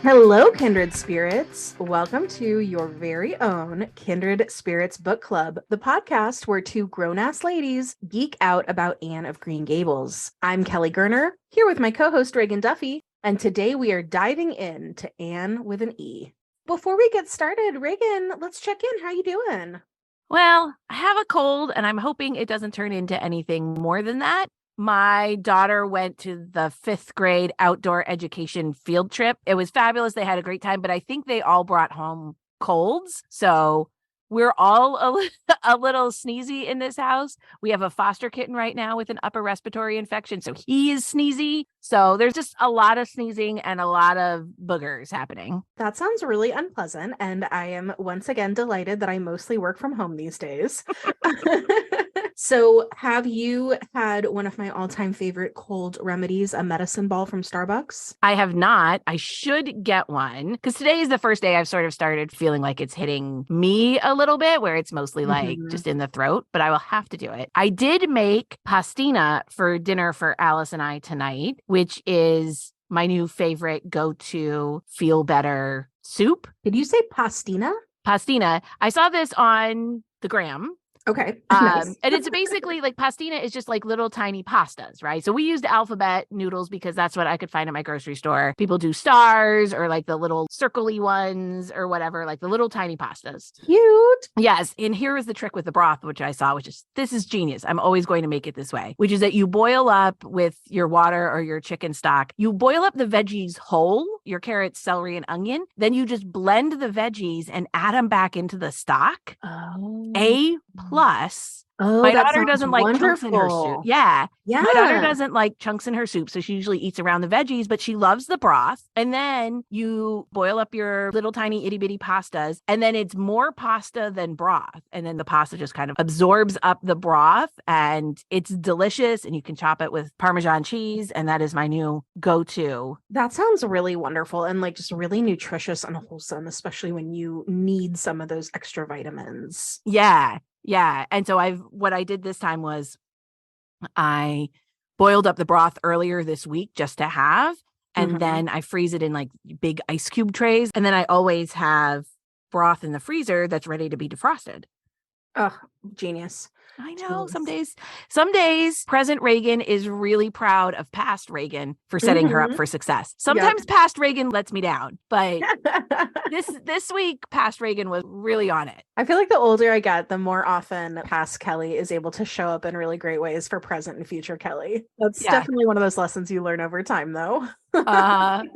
Hello, Kindred Spirits. Welcome to your very own Kindred Spirits Book Club, the podcast where two grown-ass ladies geek out about Anne of Green Gables. I'm Kelly Gerner, here with my co-host Reagan Duffy, and today we are diving into Anne with an E. Before we get started, Reagan, let's check in. How you doing? Well, I have a cold, and I'm hoping it doesn't turn into anything more than that. My daughter went to the 5th grade outdoor education field trip. It was fabulous. They had a great time, but I think they all brought home colds. So we're all a little sneezy in this house. We have a foster kitten right now with an upper respiratory infection. So he is sneezy. So there's just a lot of sneezing and a lot of boogers happening. That sounds really unpleasant. And I am once again delighted that I mostly work from home these days. So have you had one of my all-time favorite cold remedies, a medicine ball from Starbucks? I have not. I should get one because today is the first day I've sort of started feeling like it's hitting me a little bit, where it's mostly like just in the throat, but I will have to do it. I did make pastina for dinner for Alice and I tonight, which is my new favorite go-to feel better soup. Did you say pastina? Pastina. I saw this on the gram. Okay. Nice. And it's basically like pastina is just like little tiny pastas, right? So we used alphabet noodles because that's what I could find at my grocery store. People do stars or like the little circle-y ones or whatever, like the little tiny pastas. Cute. Yes. And here is the trick with the broth, which I saw, this is genius. I'm always going to make it this way, which is that you boil up with your water or your chicken stock. You boil up the veggies whole, your carrots, celery, and onion. Then you just blend the veggies and add them back into the stock. Oh. Plus, my daughter doesn't like chunks in her soup. Yeah. My daughter doesn't like chunks in her soup. So she usually eats around the veggies, but she loves the broth. And then you boil up your little tiny itty bitty pastas. And then it's more pasta than broth. And then the pasta just kind of absorbs up the broth and it's delicious. And you can chop it with Parmesan cheese. And that is my new go-to. That sounds really wonderful and like just really nutritious and wholesome, especially when you need some of those extra vitamins. Yeah. Yeah. And so what I did this time was I boiled up the broth earlier this week just to have, and then I freeze it in like big ice cube trays. And then I always have broth in the freezer that's ready to be defrosted. Oh, genius. I know. Some days present Reagan is really proud of past Reagan for setting her up for success. Sometimes past Reagan lets me down, but this week past Reagan was really on it. I feel like the older I get, the more often past Kelly is able to show up in really great ways for present and future Kelly. That's definitely one of those lessons you learn over time, though. How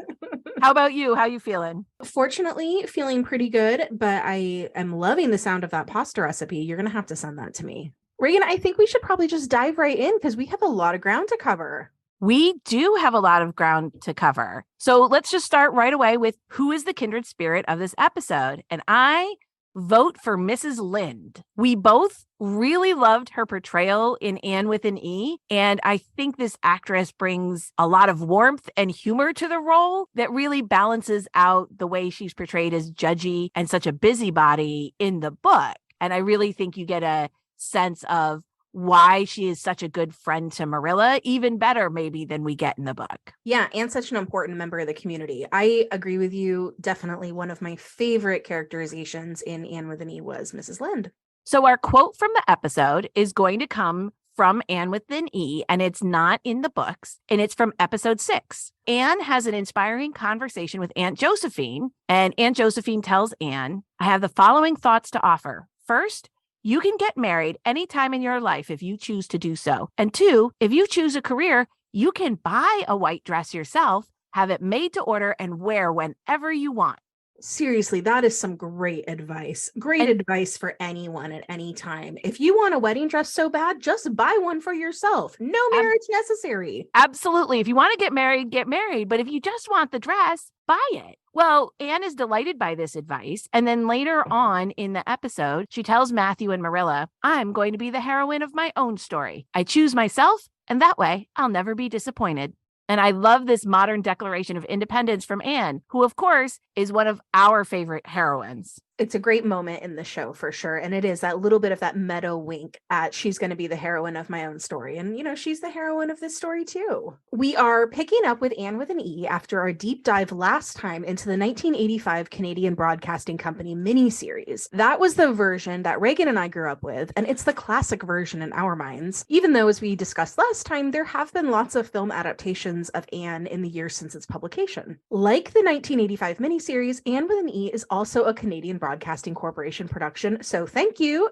about you? How you feeling? Fortunately, feeling pretty good, but I am loving the sound of that pasta recipe. You're going to have to send that to me. Reagan, I think we should probably just dive right in because we have a lot of ground to cover. We do have a lot of ground to cover. So let's just start right away with who is the kindred spirit of this episode. And I vote for Mrs. Lynde. We both really loved her portrayal in Anne with an E. And I think this actress brings a lot of warmth and humor to the role that really balances out the way she's portrayed as judgy and such a busybody in the book. And I really think you get a sense of why she is such a good friend to Marilla, even better maybe than we get in the book. Yeah, and such an important member of the community. I agree with you. Definitely one of my favorite characterizations in Anne with an E was Mrs. Lynde. So our quote from the episode is going to come from Anne with an E, and it's not in the books, and it's from episode 6. Anne has an inspiring conversation with Aunt Josephine, and Aunt Josephine tells Anne, I have the following thoughts to offer. First, you can get married anytime in your life if you choose to do so. And 2, if you choose a career, you can buy a white dress yourself, have it made to order, and wear whenever you want. Seriously, that is some great advice. Great advice for anyone at any time. If you want a wedding dress so bad, just buy one for yourself. No marriage necessary. Absolutely. If you want to get married, get married. But if you just want the dress, buy it. Well, Anne is delighted by this advice. And then later on in the episode, she tells Matthew and Marilla, I'm going to be the heroine of my own story. I choose myself, and that way I'll never be disappointed. And I love this modern declaration of independence from Anne, who, of course, is one of our favorite heroines. It's a great moment in the show for sure. And it is that little bit of that meta wink at she's going to be the heroine of my own story. And, she's the heroine of this story too. We are picking up with Anne with an E after our deep dive last time into the 1985 Canadian Broadcasting Company miniseries. That was the version that Ragon and I grew up with, and it's the classic version in our minds. Even though, as we discussed last time, there have been lots of film adaptations of Anne in the years since its publication. Like the 1985 miniseries, Anne with an E is also a Canadian Broadcasting Corporation production, so thank you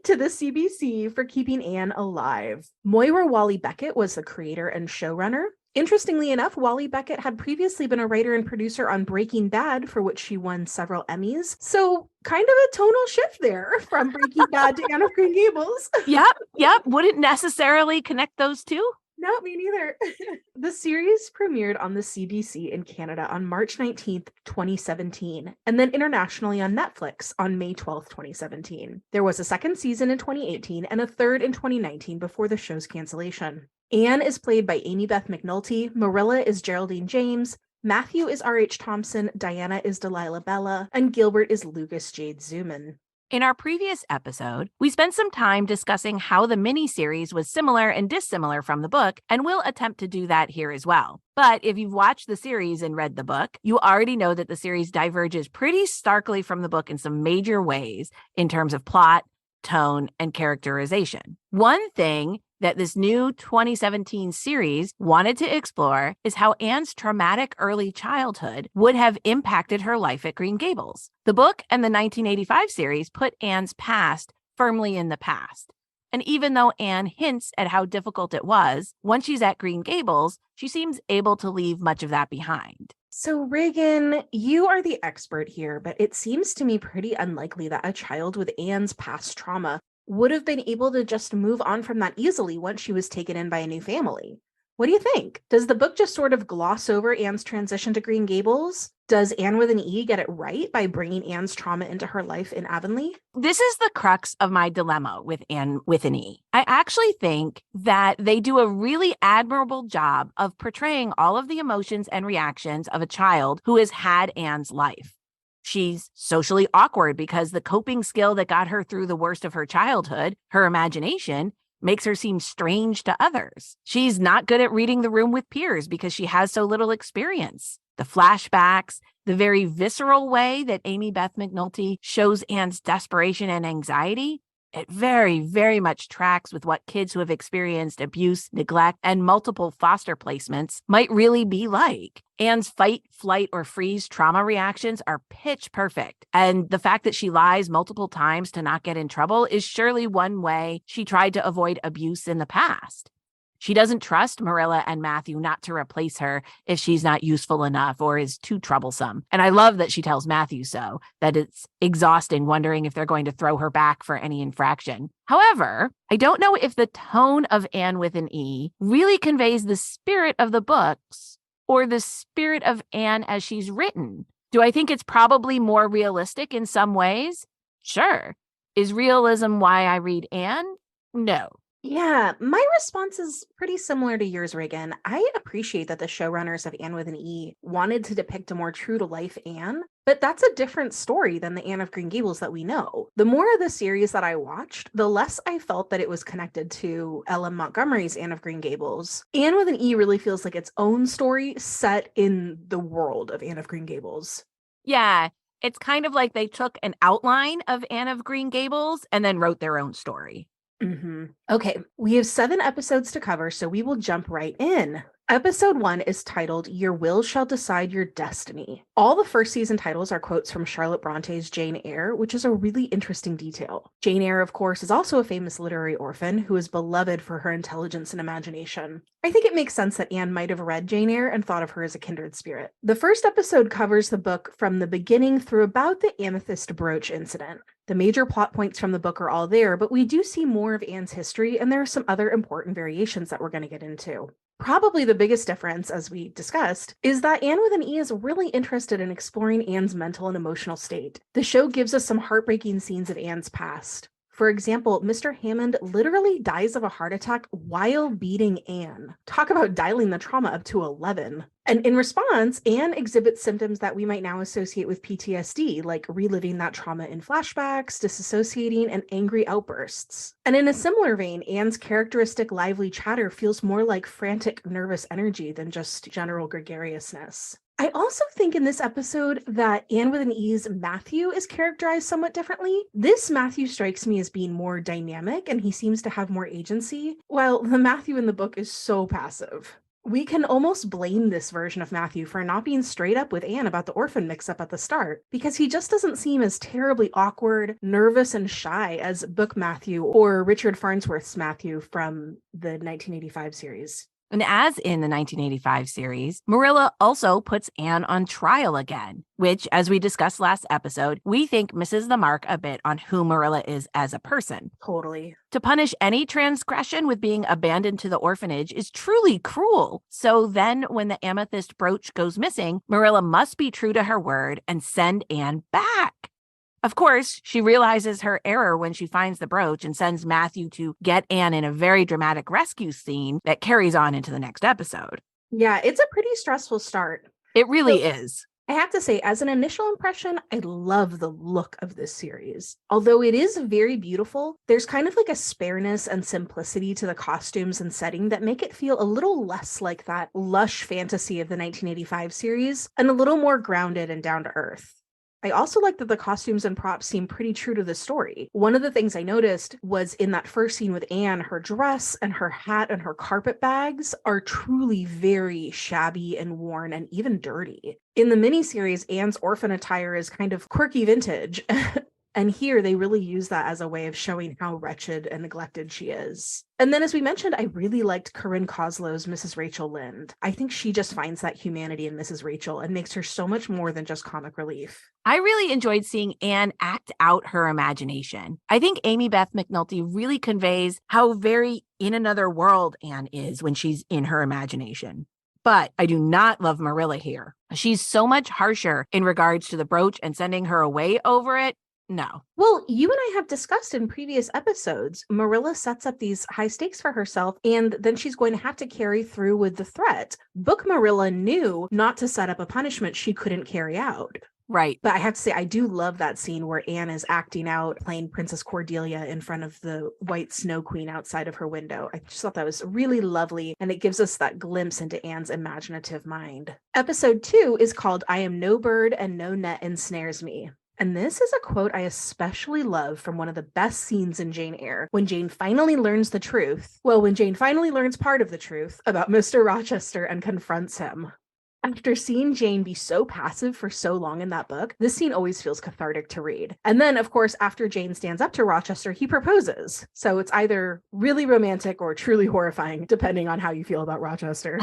to the CBC for keeping Anne alive. Moira Wally Beckett was the creator and showrunner. Interestingly enough, Wally Beckett had previously been a writer and producer on Breaking Bad, for which she won several Emmys. So kind of a tonal shift there from Breaking Bad to Anne of Green Gables. Yep. Wouldn't necessarily connect those two. No, me neither. The series premiered on the CBC in Canada on March 19th, 2017, and then internationally on Netflix on May 12th, 2017. There was a second season in 2018 and a third in 2019 before the show's cancellation. Anne is played by Amy Beth McNulty, Marilla is Geraldine James, Matthew is R.H. Thompson, Diana is Delilah Bella, and Gilbert is Lucas Jade Zuman. In our previous episode, we spent some time discussing how the miniseries was similar and dissimilar from the book, and we'll attempt to do that here as well. But if you've watched the series and read the book, you already know that the series diverges pretty starkly from the book in some major ways in terms of plot, tone, and characterization. One thing that this new 2017 series wanted to explore is how Anne's traumatic early childhood would have impacted her life at Green Gables. The book and the 1985 series put Anne's past firmly in the past. And even though Anne hints at how difficult it was, once she's at Green Gables, she seems able to leave much of that behind. So, Reagan, you are the expert here, but it seems to me pretty unlikely that a child with Anne's past trauma would have been able to just move on from that easily once she was taken in by a new family. What do you think? Does the book just sort of gloss over Anne's transition to Green Gables? Does Anne with an E get it right by bringing Anne's trauma into her life in Avonlea? This is the crux of my dilemma with Anne with an E. I actually think that they do a really admirable job of portraying all of the emotions and reactions of a child who has had Anne's life. She's socially awkward because the coping skill that got her through the worst of her childhood, her imagination, makes her seem strange to others. She's not good at reading the room with peers because she has so little experience. The flashbacks, the very visceral way that Amy Beth McNulty shows Anne's desperation and anxiety, it very, very much tracks with what kids who have experienced abuse, neglect, and multiple foster placements might really be like. Anne's fight, flight, or freeze trauma reactions are pitch perfect. And the fact that she lies multiple times to not get in trouble is surely one way she tried to avoid abuse in the past. She doesn't trust Marilla and Matthew not to replace her if she's not useful enough or is too troublesome. And I love that she tells Matthew so, that it's exhausting wondering if they're going to throw her back for any infraction. However, I don't know if the tone of Anne with an E really conveys the spirit of the books or the spirit of Anne as she's written. Do I think it's probably more realistic in some ways? Sure. Is realism why I read Anne? No. Yeah, my response is pretty similar to yours, Reagan. I appreciate that the showrunners of Anne with an E wanted to depict a more true-to-life Anne, but that's a different story than the Anne of Green Gables that we know. The more of the series that I watched, the less I felt that it was connected to L.M. Montgomery's Anne of Green Gables. Anne with an E really feels like its own story set in the world of Anne of Green Gables. Yeah, it's kind of like they took an outline of Anne of Green Gables and then wrote their own story. Mm-hmm. Okay, we have 7 episodes to cover, so we will jump right in. Episode 1 is titled Your Will Shall Decide Your Destiny. All the first season titles are quotes from Charlotte Bronte's Jane Eyre, which is a really interesting detail. Jane Eyre, of course, is also a famous literary orphan who is beloved for her intelligence and imagination. I think it makes sense that Anne might have read Jane Eyre and thought of her as a kindred spirit. The first episode covers the book from the beginning through about the amethyst brooch incident. The major plot points from the book are all there, but we do see more of Anne's history, and there are some other important variations that we're going to get into. Probably the biggest difference, as we discussed, is that Anne with an E is really interested in exploring Anne's mental and emotional state. The show gives us some heartbreaking scenes of Anne's past. For example, Mr. Hammond literally dies of a heart attack while beating Anne. Talk about dialing the trauma up to 11. And in response, Anne exhibits symptoms that we might now associate with PTSD, like reliving that trauma in flashbacks, disassociating, and angry outbursts. And in a similar vein, Anne's characteristic lively chatter feels more like frantic, nervous energy than just general gregariousness. I also think in this episode that Anne with an E's Matthew is characterized somewhat differently. This Matthew strikes me as being more dynamic and he seems to have more agency, while the Matthew in the book is so passive. We can almost blame this version of Matthew for not being straight up with Anne about the orphan mix-up at the start, because he just doesn't seem as terribly awkward, nervous, and shy as book Matthew or Richard Farnsworth's Matthew from the 1985 series. And as in the 1985 series, Marilla also puts Anne on trial again, which, as we discussed last episode, we think misses the mark a bit on who Marilla is as a person. Totally. To punish any transgression with being abandoned to the orphanage is truly cruel. So then when the amethyst brooch goes missing, Marilla must be true to her word and send Anne back. Of course, she realizes her error when she finds the brooch and sends Matthew to get Anne in a very dramatic rescue scene that carries on into the next episode. Yeah, it's a pretty stressful start. It really is. I have to say, as an initial impression, I love the look of this series. Although it is very beautiful, there's kind of like a spareness and simplicity to the costumes and setting that make it feel a little less like that lush fantasy of the 1985 series and a little more grounded and down to earth. I also like that the costumes and props seem pretty true to the story. One of the things I noticed was in that first scene with Anne, her dress and her hat and her carpet bags are truly very shabby and worn and even dirty. In the miniseries, Anne's orphan attire is kind of quirky vintage. And here they really use that as a way of showing how wretched and neglected she is. And then, as we mentioned, I really liked Corinne Coslow's Mrs. Rachel Lynde. I think she just finds that humanity in Mrs. Rachel and makes her so much more than just comic relief. I really enjoyed seeing Anne act out her imagination. I think Amy Beth McNulty really conveys how very in another world Anne is when she's in her imagination. But I do not love Marilla here. She's so much harsher in regards to the brooch and sending her away over it. No. Well, you and I have discussed in previous episodes, Marilla sets up these high stakes for herself, and then she's going to have to carry through with the threat. Book Marilla knew not to set up a punishment she couldn't carry out. Right. But I have to say, I do love that scene where Anne is acting out, playing Princess Cordelia in front of the white snow queen outside of her window. I just thought that was really lovely, and it gives us that glimpse into Anne's imaginative mind. Episode 2 is called I Am No Bird and No Net Ensnares Me. And this is a quote I especially love from one of the best scenes in Jane Eyre, when Jane finally learns the truth. Well, when Jane finally learns part of the truth about Mr. Rochester and confronts him. After seeing Jane be so passive for so long in that book, this scene always feels cathartic to read. And then, of course, after Jane stands up to Rochester, he proposes. So it's either really romantic or truly horrifying, depending on how you feel about Rochester.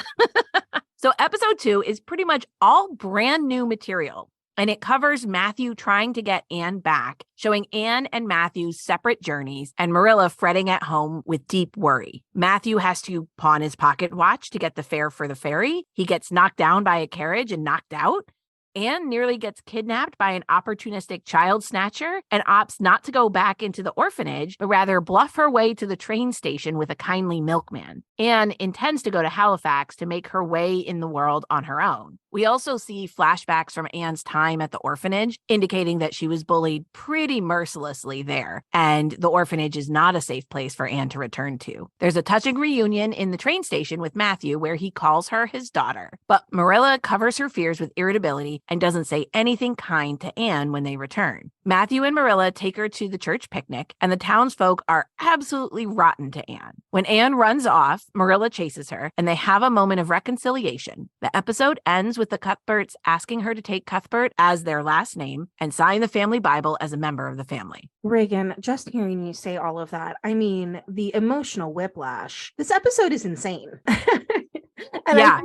So episode 2 is pretty much all brand new material. And it covers Matthew trying to get Anne back, showing Anne and Matthew's separate journeys, and Marilla fretting at home with deep worry. Matthew has to pawn his pocket watch to get the fare for the ferry. He gets knocked down by a carriage and knocked out. Anne nearly gets kidnapped by an opportunistic child snatcher and opts not to go back into the orphanage, but rather bluff her way to the train station with a kindly milkman. Anne intends to go to Halifax to make her way in the world on her own. We also see flashbacks from Anne's time at the orphanage, indicating that she was bullied pretty mercilessly there, and the orphanage is not a safe place for Anne to return to. There's a touching reunion in the train station with Matthew where he calls her his daughter, but Marilla covers her fears with irritability and doesn't say anything kind to Anne when they return. Matthew and Marilla take her to the church picnic, and the townsfolk are absolutely rotten to Anne. When Anne runs off, Marilla chases her, and they have a moment of reconciliation. The episode ends with the Cuthberts asking her to take Cuthbert as their last name and sign the family Bible as a member of the family. Reagan, just hearing you say all of that, I mean, the emotional whiplash. This episode is insane. And yeah.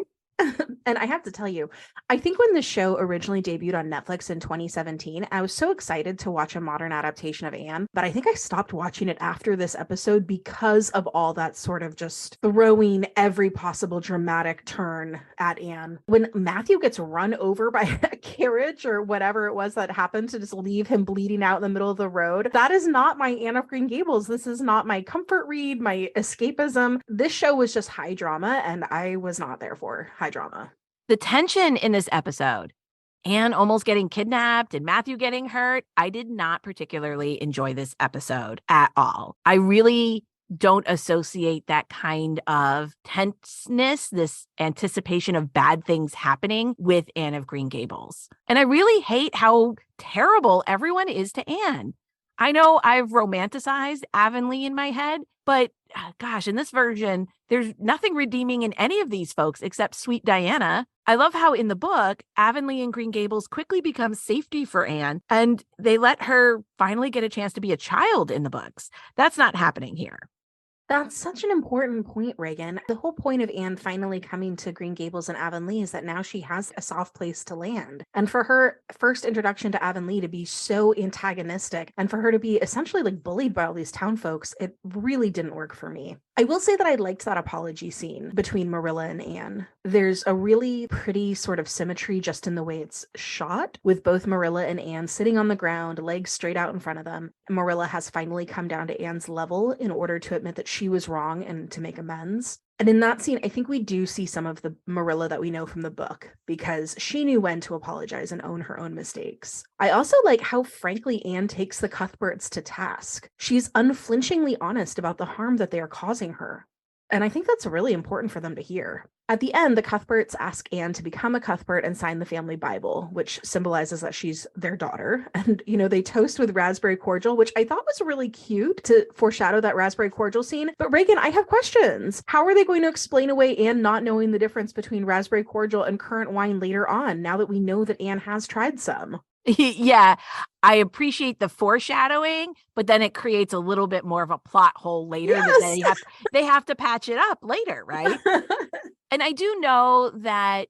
And I have to tell you, I think when the show originally debuted on Netflix in 2017, I was so excited to watch a modern adaptation of Anne, but I think I stopped watching it after this episode because of all that sort of just throwing every possible dramatic turn at Anne. When Matthew gets run over by a carriage or whatever it was that happened to just leave him bleeding out in the middle of the road, that is not my Anne of Green Gables. This is not my comfort read, my escapism. This show was just high drama, and I was not there for high drama. The tension in this episode, Anne almost getting kidnapped and Matthew getting hurt, I did not particularly enjoy this episode at all. I really don't associate that kind of tenseness, this anticipation of bad things happening with Anne of Green Gables. And I really hate how terrible everyone is to Anne. I know I've romanticized Avonlea in my head, but gosh, in this version, there's nothing redeeming in any of these folks except sweet Diana. I love how in the book, Avonlea and Green Gables quickly become safety for Anne, and they let her finally get a chance to be a child in the books. That's not happening here. That's such an important point, Reagan. The whole point of Anne finally coming to Green Gables and Avonlea is that now she has a soft place to land. And for her first introduction to Avonlea to be so antagonistic and for her to be essentially like bullied by all these town folks, it really didn't work for me. I will say that I liked that apology scene between Marilla and Anne. There's a really pretty sort of symmetry just in the way it's shot, with both Marilla and Anne sitting on the ground, legs straight out in front of them. Marilla has finally come down to Anne's level in order to admit that she was wrong and to make amends. And in that scene, I think we do see some of the Marilla that we know from the book, because she knew when to apologize and own her own mistakes. I also like how frankly Anne takes the Cuthberts to task. She's unflinchingly honest about the harm that they are causing her. And I think that's really important for them to hear. At the end, the Cuthberts ask Anne to become a Cuthbert and sign the family Bible, which symbolizes that she's their daughter. And, they toast with raspberry cordial, which I thought was really cute to foreshadow that raspberry cordial scene. But Reagan, I have questions. How are they going to explain away Anne not knowing the difference between raspberry cordial and currant wine later on, now that we know that Anne has tried some? Yeah, I appreciate the foreshadowing, but then it creates a little bit more of a plot hole later. Yes. That they have to patch it up later, right? And I do know that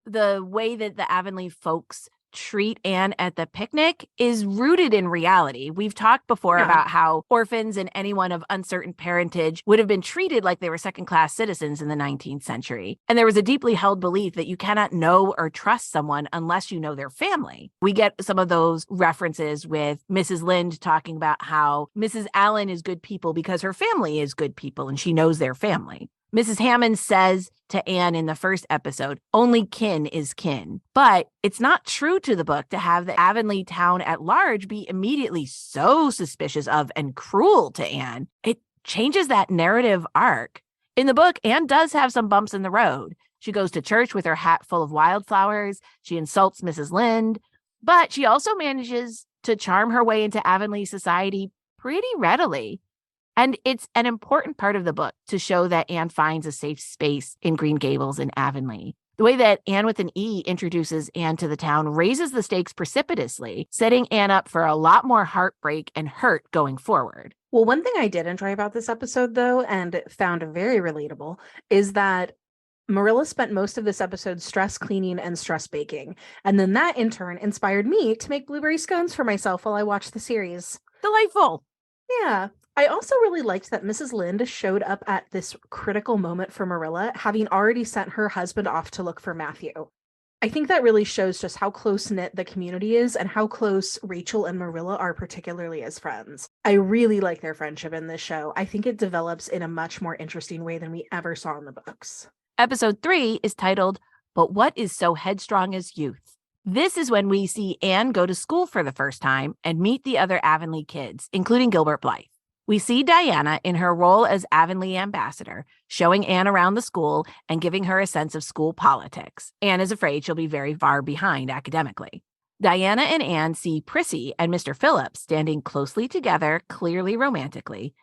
the way that the Avonlea folks treat Anne at the picnic is rooted in reality. We've talked before about how orphans and anyone of uncertain parentage would have been treated like they were second-class citizens in the 19th century. And there was a deeply held belief that you cannot know or trust someone unless you know their family. We get some of those references with Mrs. Lynde talking about how Mrs. Allen is good people because her family is good people and she knows their family. Mrs. Hammond says to Anne in the first episode, only kin is kin. But it's not true to the book to have the Avonlea town at large be immediately so suspicious of and cruel to Anne. It changes that narrative arc. In the book, Anne does have some bumps in the road. She goes to church with her hat full of wildflowers. She insults Mrs. Lynde, but she also manages to charm her way into Avonlea society pretty readily. And it's an important part of the book to show that Anne finds a safe space in Green Gables and Avonlea. The way that Anne with an E introduces Anne to the town raises the stakes precipitously, setting Anne up for a lot more heartbreak and hurt going forward. Well, one thing I did enjoy about this episode, though, and found very relatable, is that Marilla spent most of this episode stress cleaning and stress baking. And then that, in turn, inspired me to make blueberry scones for myself while I watched the series. Delightful. Yeah. I also really liked that Mrs. Lynde showed up at this critical moment for Marilla, having already sent her husband off to look for Matthew. I think that really shows just how close-knit the community is and how close Rachel and Marilla are, particularly as friends. I really like their friendship in this show. I think it develops in a much more interesting way than we ever saw in the books. Episode 3 is titled, But What Is So Headstrong as Youth? This is when we see Anne go to school for the first time and meet the other Avonlea kids, including Gilbert Blythe. We see Diana in her role as Avonlea ambassador, showing Anne around the school and giving her a sense of school politics. Anne is afraid she'll be very far behind academically. Diana and Anne see Prissy and Mr. Phillips standing closely together, clearly romantically.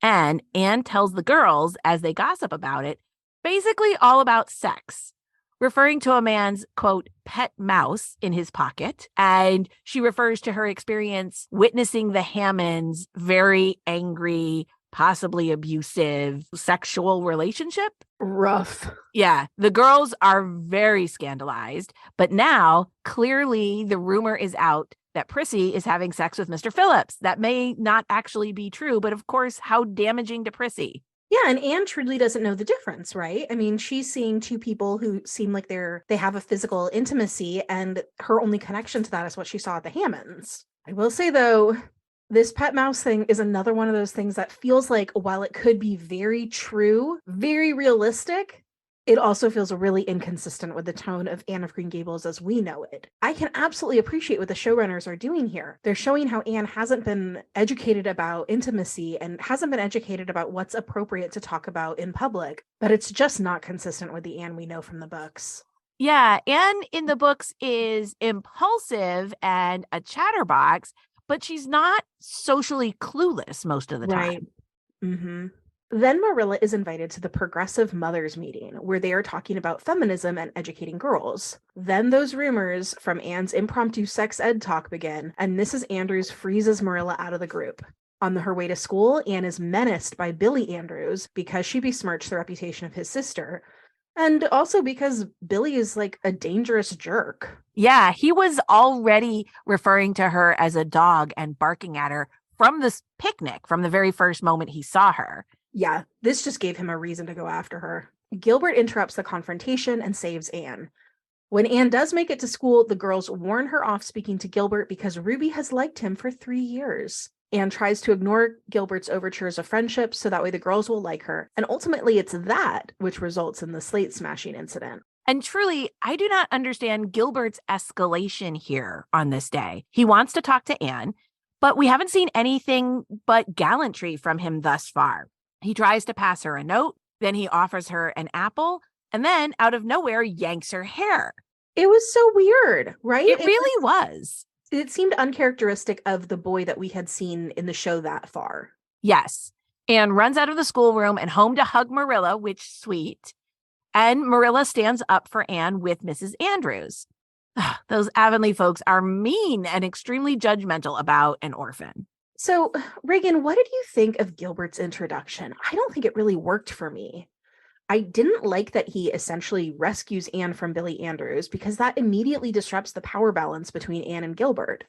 And Anne tells the girls, as they gossip about it, basically all about sex, referring to a man's, quote, pet mouse in his pocket. And she refers to her experience witnessing the Hammonds' very angry, possibly abusive sexual relationship. Rough. Yeah, the girls are very scandalized, but now clearly the rumor is out that Prissy is having sex with Mr. Phillips. That may not actually be true, but of course, how damaging to Prissy. Yeah, and Anne truly doesn't know the difference, right? I mean, she's seeing two people who seem like they have a physical intimacy, and her only connection to that is what she saw at the Hammonds. I will say though, this pet mouse thing is another one of those things that feels like, while it could be very true, very realistic, it also feels really inconsistent with the tone of Anne of Green Gables as we know it. I can absolutely appreciate what the showrunners are doing here. They're showing how Anne hasn't been educated about intimacy and hasn't been educated about what's appropriate to talk about in public, but it's just not consistent with the Anne we know from the books. Yeah, Anne in the books is impulsive and a chatterbox, but she's not socially clueless most of the time. Right. Mm-hmm. Then Marilla is invited to the Progressive Mothers meeting, where they are talking about feminism and educating girls. Then those rumors from Anne's impromptu sex ed talk begin, and Mrs. Andrews freezes Marilla out of the group. On her way to school, Anne is menaced by Billy Andrews because she besmirched the reputation of his sister, and also because Billy is like a dangerous jerk. Yeah, he was already referring to her as a dog and barking at her from this picnic, from the very first moment he saw her. Yeah, this just gave him a reason to go after her. Gilbert interrupts the confrontation and saves Anne. When Anne does make it to school, the girls warn her off speaking to Gilbert because Ruby has liked him for 3 years. Anne tries to ignore Gilbert's overtures of friendship so that way the girls will like her. And ultimately, it's that which results in the slate smashing incident. And truly, I do not understand Gilbert's escalation here on this day. He wants to talk to Anne, but we haven't seen anything but gallantry from him thus far. He tries to pass her a note, then he offers her an apple, and then out of nowhere yanks her hair. It was so weird, right? It really was. It seemed uncharacteristic of the boy that we had seen in the show that far. Yes. Anne runs out of the schoolroom and home to hug Marilla, which sweet. And Marilla stands up for Anne with Mrs. Andrews. Those Avonlea folks are mean and extremely judgmental about an orphan. So, Reagan, what did you think of Gilbert's introduction? I don't think it really worked for me. I didn't like that he essentially rescues Anne from Billy Andrews because that immediately disrupts the power balance between Anne and Gilbert.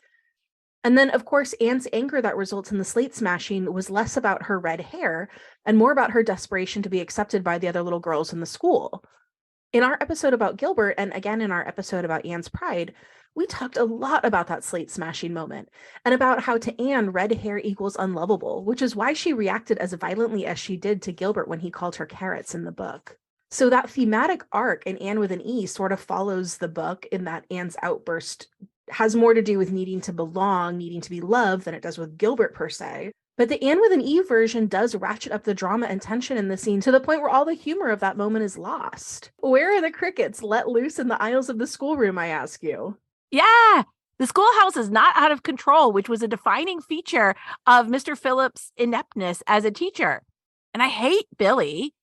And then, of course, Anne's anger that results in the slate smashing was less about her red hair and more about her desperation to be accepted by the other little girls in the school. In our episode about Gilbert, and again in our episode about Anne's pride, we talked a lot about that slate smashing moment and about how to Anne, red hair equals unlovable, which is why she reacted as violently as she did to Gilbert when he called her carrots in the book. So that thematic arc in Anne with an E sort of follows the book in that Anne's outburst has more to do with needing to belong, needing to be loved than it does with Gilbert per se. But the Anne with an E version does ratchet up the drama and tension in the scene to the point where all the humor of that moment is lost. Where are the crickets let loose in the aisles of the schoolroom, I ask you? Yeah, the schoolhouse is not out of control, which was a defining feature of Mr. Phillips' ineptness as a teacher. And I hate Billy.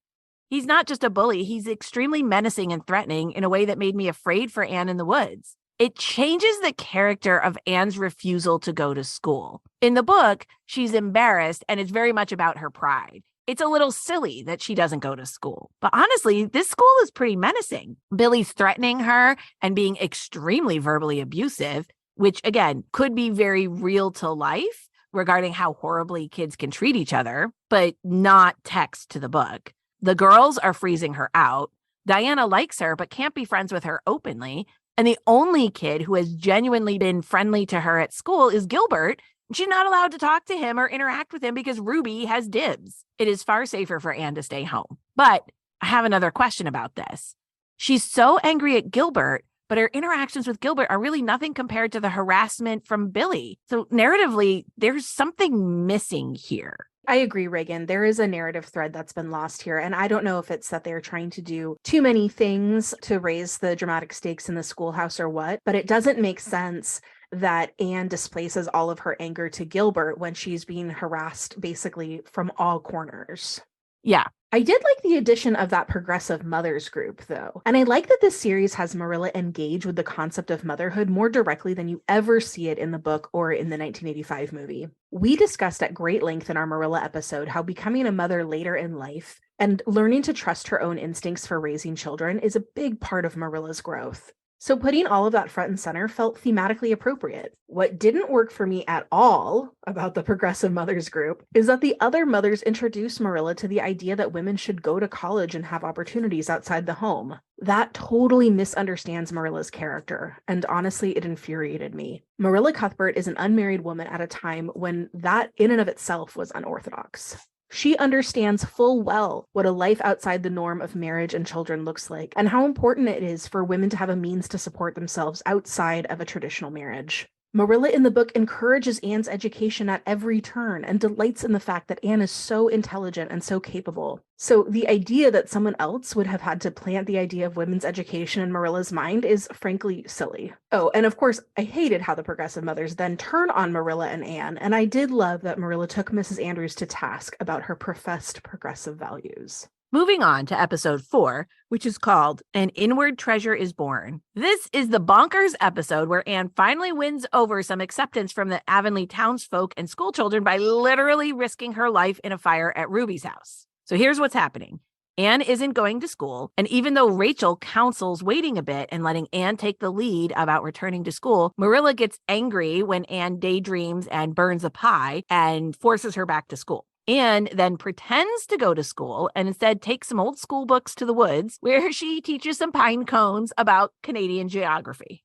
He's not just a bully. He's extremely menacing and threatening in a way that made me afraid for Anne in the woods. It changes the character of Anne's refusal to go to school. In the book, she's embarrassed, and it's very much about her pride. It's a little silly that she doesn't go to school. But honestly, this school is pretty menacing. Billy's threatening her and being extremely verbally abusive, which, again, could be very real to life regarding how horribly kids can treat each other, but not text to the book. The girls are freezing her out. Diana likes her, but can't be friends with her openly. And the only kid who has genuinely been friendly to her at school is Gilbert. She's not allowed to talk to him or interact with him because Ruby has dibs. It is far safer for Anne to stay home. But I have another question about this. She's so angry at Gilbert, but her interactions with Gilbert are really nothing compared to the harassment from Billy. So narratively, there's something missing here. I agree, Reagan. There is a narrative thread that's been lost here. And I don't know if it's that they're trying to do too many things to raise the dramatic stakes in the schoolhouse or what, but it doesn't make sense that Anne displaces all of her anger to Gilbert when she's being harassed basically from all corners. Yeah, I did like the addition of that progressive mothers group, though. And I like that this series has Marilla engage with the concept of motherhood more directly than you ever see it in the book or in the 1985 movie. We discussed at great length in our Marilla episode how becoming a mother later in life and learning to trust her own instincts for raising children is a big part of Marilla's growth. So putting all of that front and center felt thematically appropriate. What didn't work for me at all about the progressive mothers group is that the other mothers introduced Marilla to the idea that women should go to college and have opportunities outside the home. That totally misunderstands Marilla's character, and honestly, it infuriated me. Marilla Cuthbert is an unmarried woman at a time when that in and of itself was unorthodox. She understands full well what a life outside the norm of marriage and children looks like, and how important it is for women to have a means to support themselves outside of a traditional marriage. Marilla in the book encourages Anne's education at every turn and delights in the fact that Anne is so intelligent and so capable. So the idea that someone else would have had to plant the idea of women's education in Marilla's mind is frankly silly. Oh, and of course, I hated how the progressive mothers then turn on Marilla and Anne, and I did love that Marilla took Mrs. Andrews to task about her professed progressive values. Moving on to episode 4, which is called An Inward Treasure is Born. This is the bonkers episode where Anne finally wins over some acceptance from the Avonlea townsfolk and schoolchildren by literally risking her life in a fire at Ruby's house. So here's what's happening. Anne isn't going to school, and even though Rachel counsels waiting a bit and letting Anne take the lead about returning to school, Marilla gets angry when Anne daydreams and burns a pie and forces her back to school. Anne then pretends to go to school and instead takes some old school books to the woods where she teaches some pine cones about Canadian geography.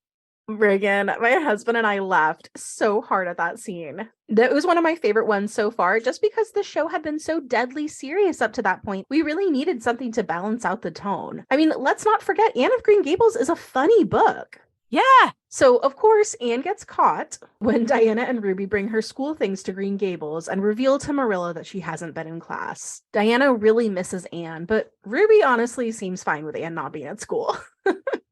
Reagan, my husband and I laughed so hard at that scene. That was one of my favorite ones so far, just because the show had been so deadly serious up to that point. We really needed something to balance out the tone. I mean, let's not forget, Anne of Green Gables is a funny book. Yeah. So, of course, Anne gets caught when Diana and Ruby bring her school things to Green Gables and reveal to Marilla that she hasn't been in class. Diana really misses Anne, but Ruby honestly seems fine with Anne not being at school.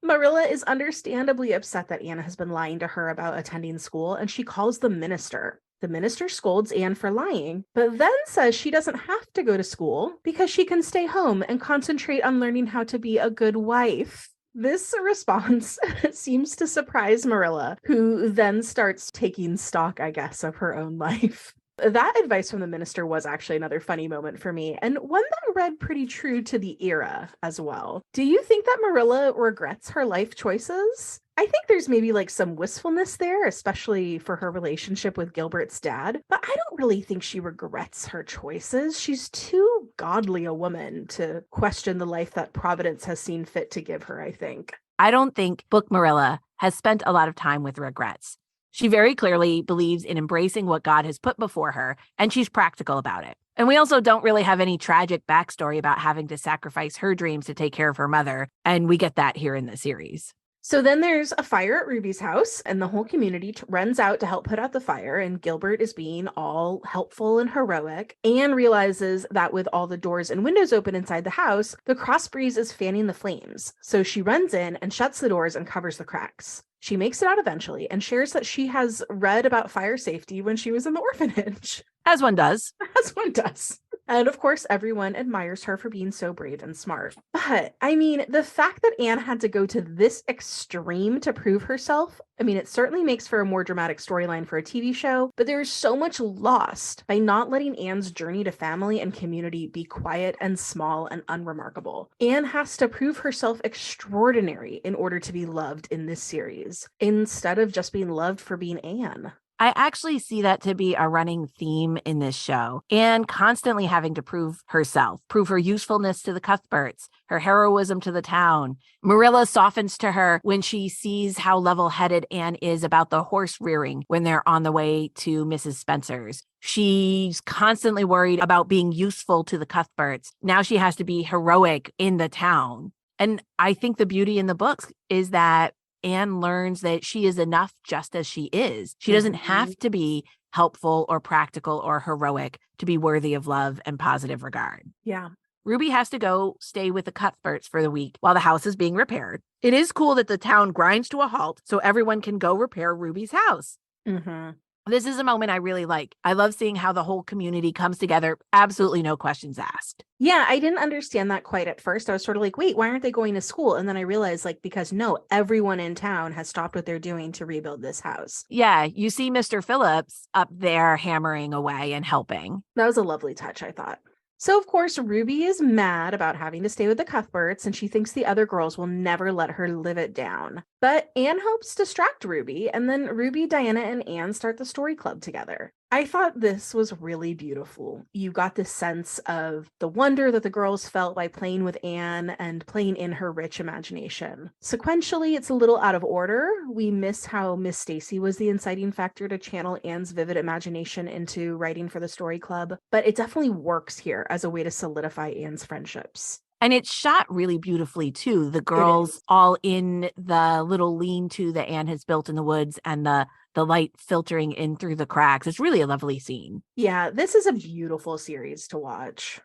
Marilla is understandably upset that Anne has been lying to her about attending school, and she calls the minister. The minister scolds Anne for lying, but then says she doesn't have to go to school because she can stay home and concentrate on learning how to be a good wife. This response seems to surprise Marilla, who then starts taking stock, I guess, of her own life. That advice from the minister was actually another funny moment for me, and one that read pretty true to the era as well. Do you think that Marilla regrets her life choices? I think there's maybe like some wistfulness there, especially for her relationship with Gilbert's dad, but I don't really think she regrets her choices. She's too godly a woman to question the life that Providence has seen fit to give her, I think. I don't think Book Marilla has spent a lot of time with regrets. She very clearly believes in embracing what God has put before her, and she's practical about it. And we also don't really have any tragic backstory about having to sacrifice her dreams to take care of her mother, and we get that here in the series. So then there's a fire at Ruby's house, and the whole community runs out to help put out the fire, and Gilbert is being all helpful and heroic. Anne realizes that with all the doors and windows open inside the house, the cross breeze is fanning the flames. So she runs in and shuts the doors and covers the cracks. She makes it out eventually and shares that she has read about fire safety when she was in the orphanage. As one does. As one does. And of course, everyone admires her for being so brave and smart. But I mean, the fact that Anne had to go to this extreme to prove herself, I mean, it certainly makes for a more dramatic storyline for a TV show, but there is so much lost by not letting Anne's journey to family and community be quiet and small and unremarkable. Anne has to prove herself extraordinary in order to be loved in this series, instead of just being loved for being Anne. I actually see that to be a running theme in this show. Anne constantly having to prove herself, prove her usefulness to the Cuthberts, her heroism to the town. Marilla softens to her when she sees how level-headed Anne is about the horse rearing when they're on the way to Mrs. Spencer's. She's constantly worried about being useful to the Cuthberts. Now she has to be heroic in the town. And I think the beauty in the books is that Anne learns that she is enough just as she is. She doesn't have to be helpful or practical or heroic to be worthy of love and positive regard. Yeah. Ruby has to go stay with the Cuthberts for the week while the house is being repaired. It is cool that the town grinds to a halt so everyone can go repair Ruby's house. Mm-hmm. This is a moment I really like. I love seeing how the whole community comes together. Absolutely no questions asked. Yeah, I didn't understand that quite at first. I was sort of like, wait, why aren't they going to school? And then I realized, like, because no, everyone in town has stopped what they're doing to rebuild this house. Yeah, you see Mr. Phillips up there hammering away and helping. That was a lovely touch, I thought. So, of course, Ruby is mad about having to stay with the Cuthberts, and she thinks the other girls will never let her live it down. But Anne helps distract Ruby, and then Ruby, Diana, and Anne start the story club together. I thought this was really beautiful. You got this sense of the wonder that the girls felt by playing with Anne and playing in her rich imagination. Sequentially, it's a little out of order. We miss how Miss Stacy was the inciting factor to channel Anne's vivid imagination into writing for the story club, but it definitely works here as a way to solidify Anne's friendships. And it's shot really beautifully too. The girls all in the little lean-to that Anne has built in the woods and the light filtering in through the cracks. It's really a lovely scene. Yeah, this is a beautiful series to watch.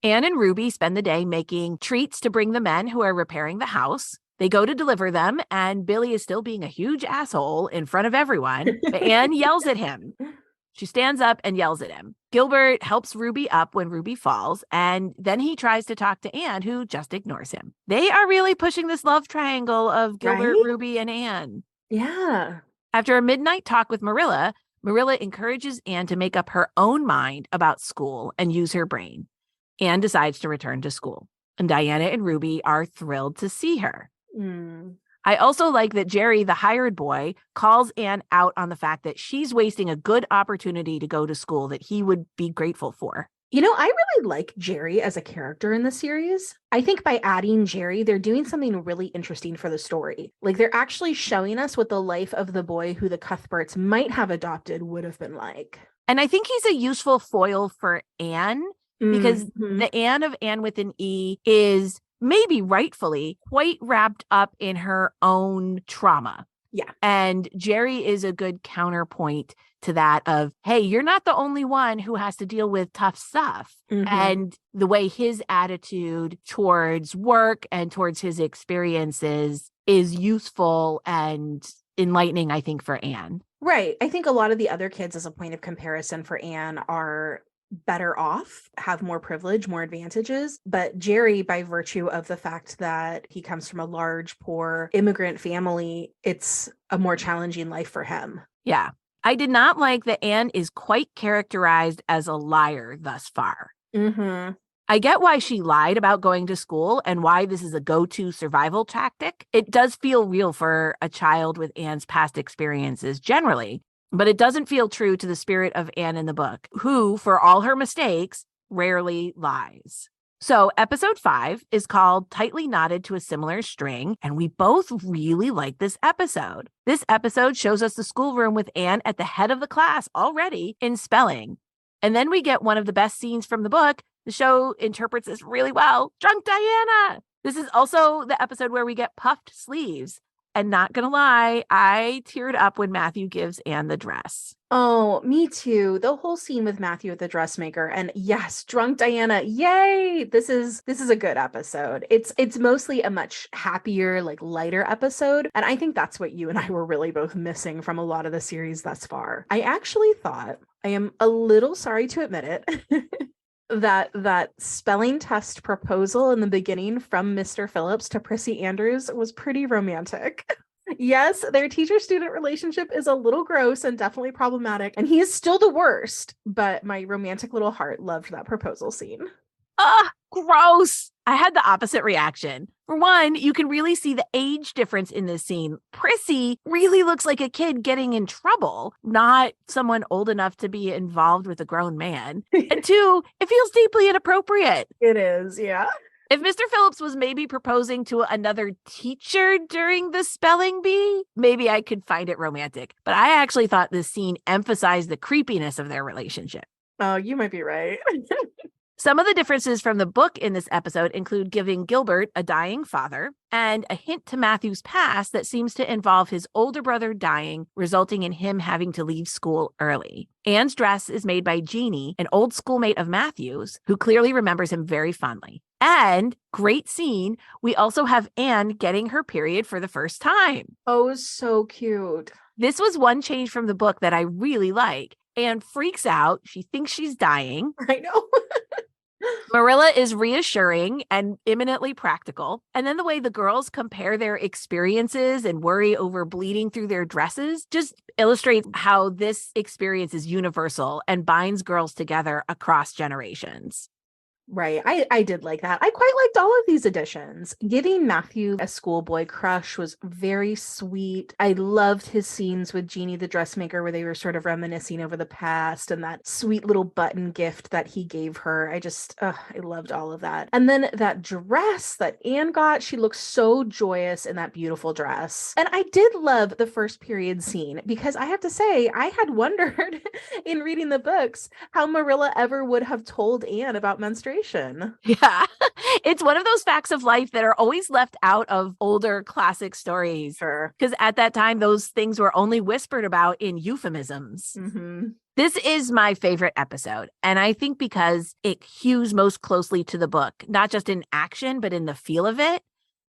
Anne and Ruby spend the day making treats to bring the men who are repairing the house. They go to deliver them, and Billy is still being a huge asshole in front of everyone. But Anne yells at him. She stands up and yells at him. Gilbert helps Ruby up when Ruby falls, and then he tries to talk to Anne, who just ignores him. They are really pushing this love triangle of Gilbert, Right? Ruby, and Anne. Yeah. After a midnight talk with Marilla, Marilla encourages Anne to make up her own mind about school and use her brain. Anne decides to return to school, and Diana and Ruby are thrilled to see her. I also like that Jerry, the hired boy, calls Anne out on the fact that she's wasting a good opportunity to go to school that he would be grateful for. You know, I really like Jerry as a character in the series. I think by adding Jerry, they're doing something really interesting for the story. Like, they're actually showing us what the life of the boy who the Cuthberts might have adopted would have been like. And I think he's a useful foil for Anne, because the Anne of Anne with an E is maybe rightfully quite wrapped up in her own trauma. Yeah. And Jerry is a good counterpoint to that of, hey, you're not the only one who has to deal with tough stuff. And the way his attitude towards work and towards his experiences is useful and enlightening, I think, for Anne. Right. I think a lot of the other kids, as a point of comparison for Anne, are better off, have more privilege, more advantages. But Jerry, by virtue of the fact that he comes from a large, poor immigrant family, it's a more challenging life for him. Yeah. I did not like that Anne is quite characterized as a liar thus far. I get why she lied about going to school and why this is a go-to survival tactic. It does feel real for a child with Anne's past experiences generally, but it doesn't feel true to the spirit of Anne in the book, who, for all her mistakes, rarely lies. So episode 5 is called Tightly Knotted to a Similar String, and we both really like this episode. This episode shows us the schoolroom with Anne at the head of the class already in spelling. And then we get one of the best scenes from the book. The show interprets this really well. Drunk Diana! This is also the episode where we get puffed sleeves. And not gonna lie, I teared up when Matthew gives Anne the dress. Oh, me too. The whole scene with Matthew at the dressmaker, and yes, drunk Diana. Yay! This is a good episode. It's mostly a much happier, like lighter episode, and I think that's what you and I were really both missing from a lot of the series thus far. I actually thought, I am a little sorry to admit it, that spelling test proposal in the beginning from Mr. Phillips to Prissy Andrews was pretty romantic. Yes, their teacher-student relationship is a little gross and definitely problematic, and he is still the worst, but my romantic little heart loved that proposal scene. Ugh, gross. I had the opposite reaction. For one, you can really see the age difference in this scene. Prissy really looks like a kid getting in trouble, not someone old enough to be involved with a grown man. And two, it feels deeply inappropriate. It is, yeah. If Mr. Phillips was maybe proposing to another teacher during the spelling bee, maybe I could find it romantic. But I actually thought this scene emphasized the creepiness of their relationship. Oh, you might be right. Some of the differences from the book in this episode include giving Gilbert a dying father and a hint to Matthew's past that seems to involve his older brother dying, resulting in him having to leave school early. Anne's dress is made by Jeannie, an old schoolmate of Matthew's, who clearly remembers him very fondly. And great scene, we also have Anne getting her period for the first time. Oh, so cute. This was one change from the book that I really like. Anne freaks out. She thinks she's dying. I know. Marilla is reassuring and eminently practical. And then the way the girls compare their experiences and worry over bleeding through their dresses just illustrates how this experience is universal and binds girls together across generations. Right. I did like that. I quite liked all of these additions. Giving Matthew a schoolboy crush was very sweet. I loved his scenes with Jeannie the dressmaker where they were sort of reminiscing over the past and that sweet little button gift that he gave her. I loved all of that. And then that dress that Anne got, she looked so joyous in that beautiful dress. And I did love the first period scene because I have to say, I had wondered in reading the books how Marilla ever would have told Anne about menstruation. Yeah, it's one of those facts of life that are always left out of older classic stories. Sure. Because at that time, those things were only whispered about in euphemisms. Mm-hmm. This is my favorite episode. And I think because it hews most closely to the book, not just in action, but in the feel of it.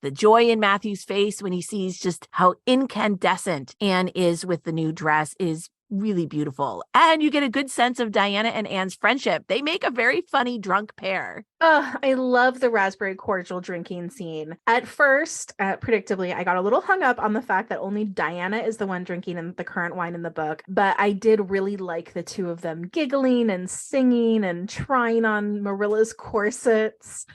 The joy in Matthew's face when he sees just how incandescent Anne is with the new dress is really beautiful. And you get a good sense of Diana and Anne's friendship. They make a very funny drunk pair. I love the raspberry cordial drinking scene. At first, predictably, I got a little hung up on the fact that only Diana is the one drinking in the current wine in the book, but I did really like the two of them giggling and singing and trying on Marilla's corsets.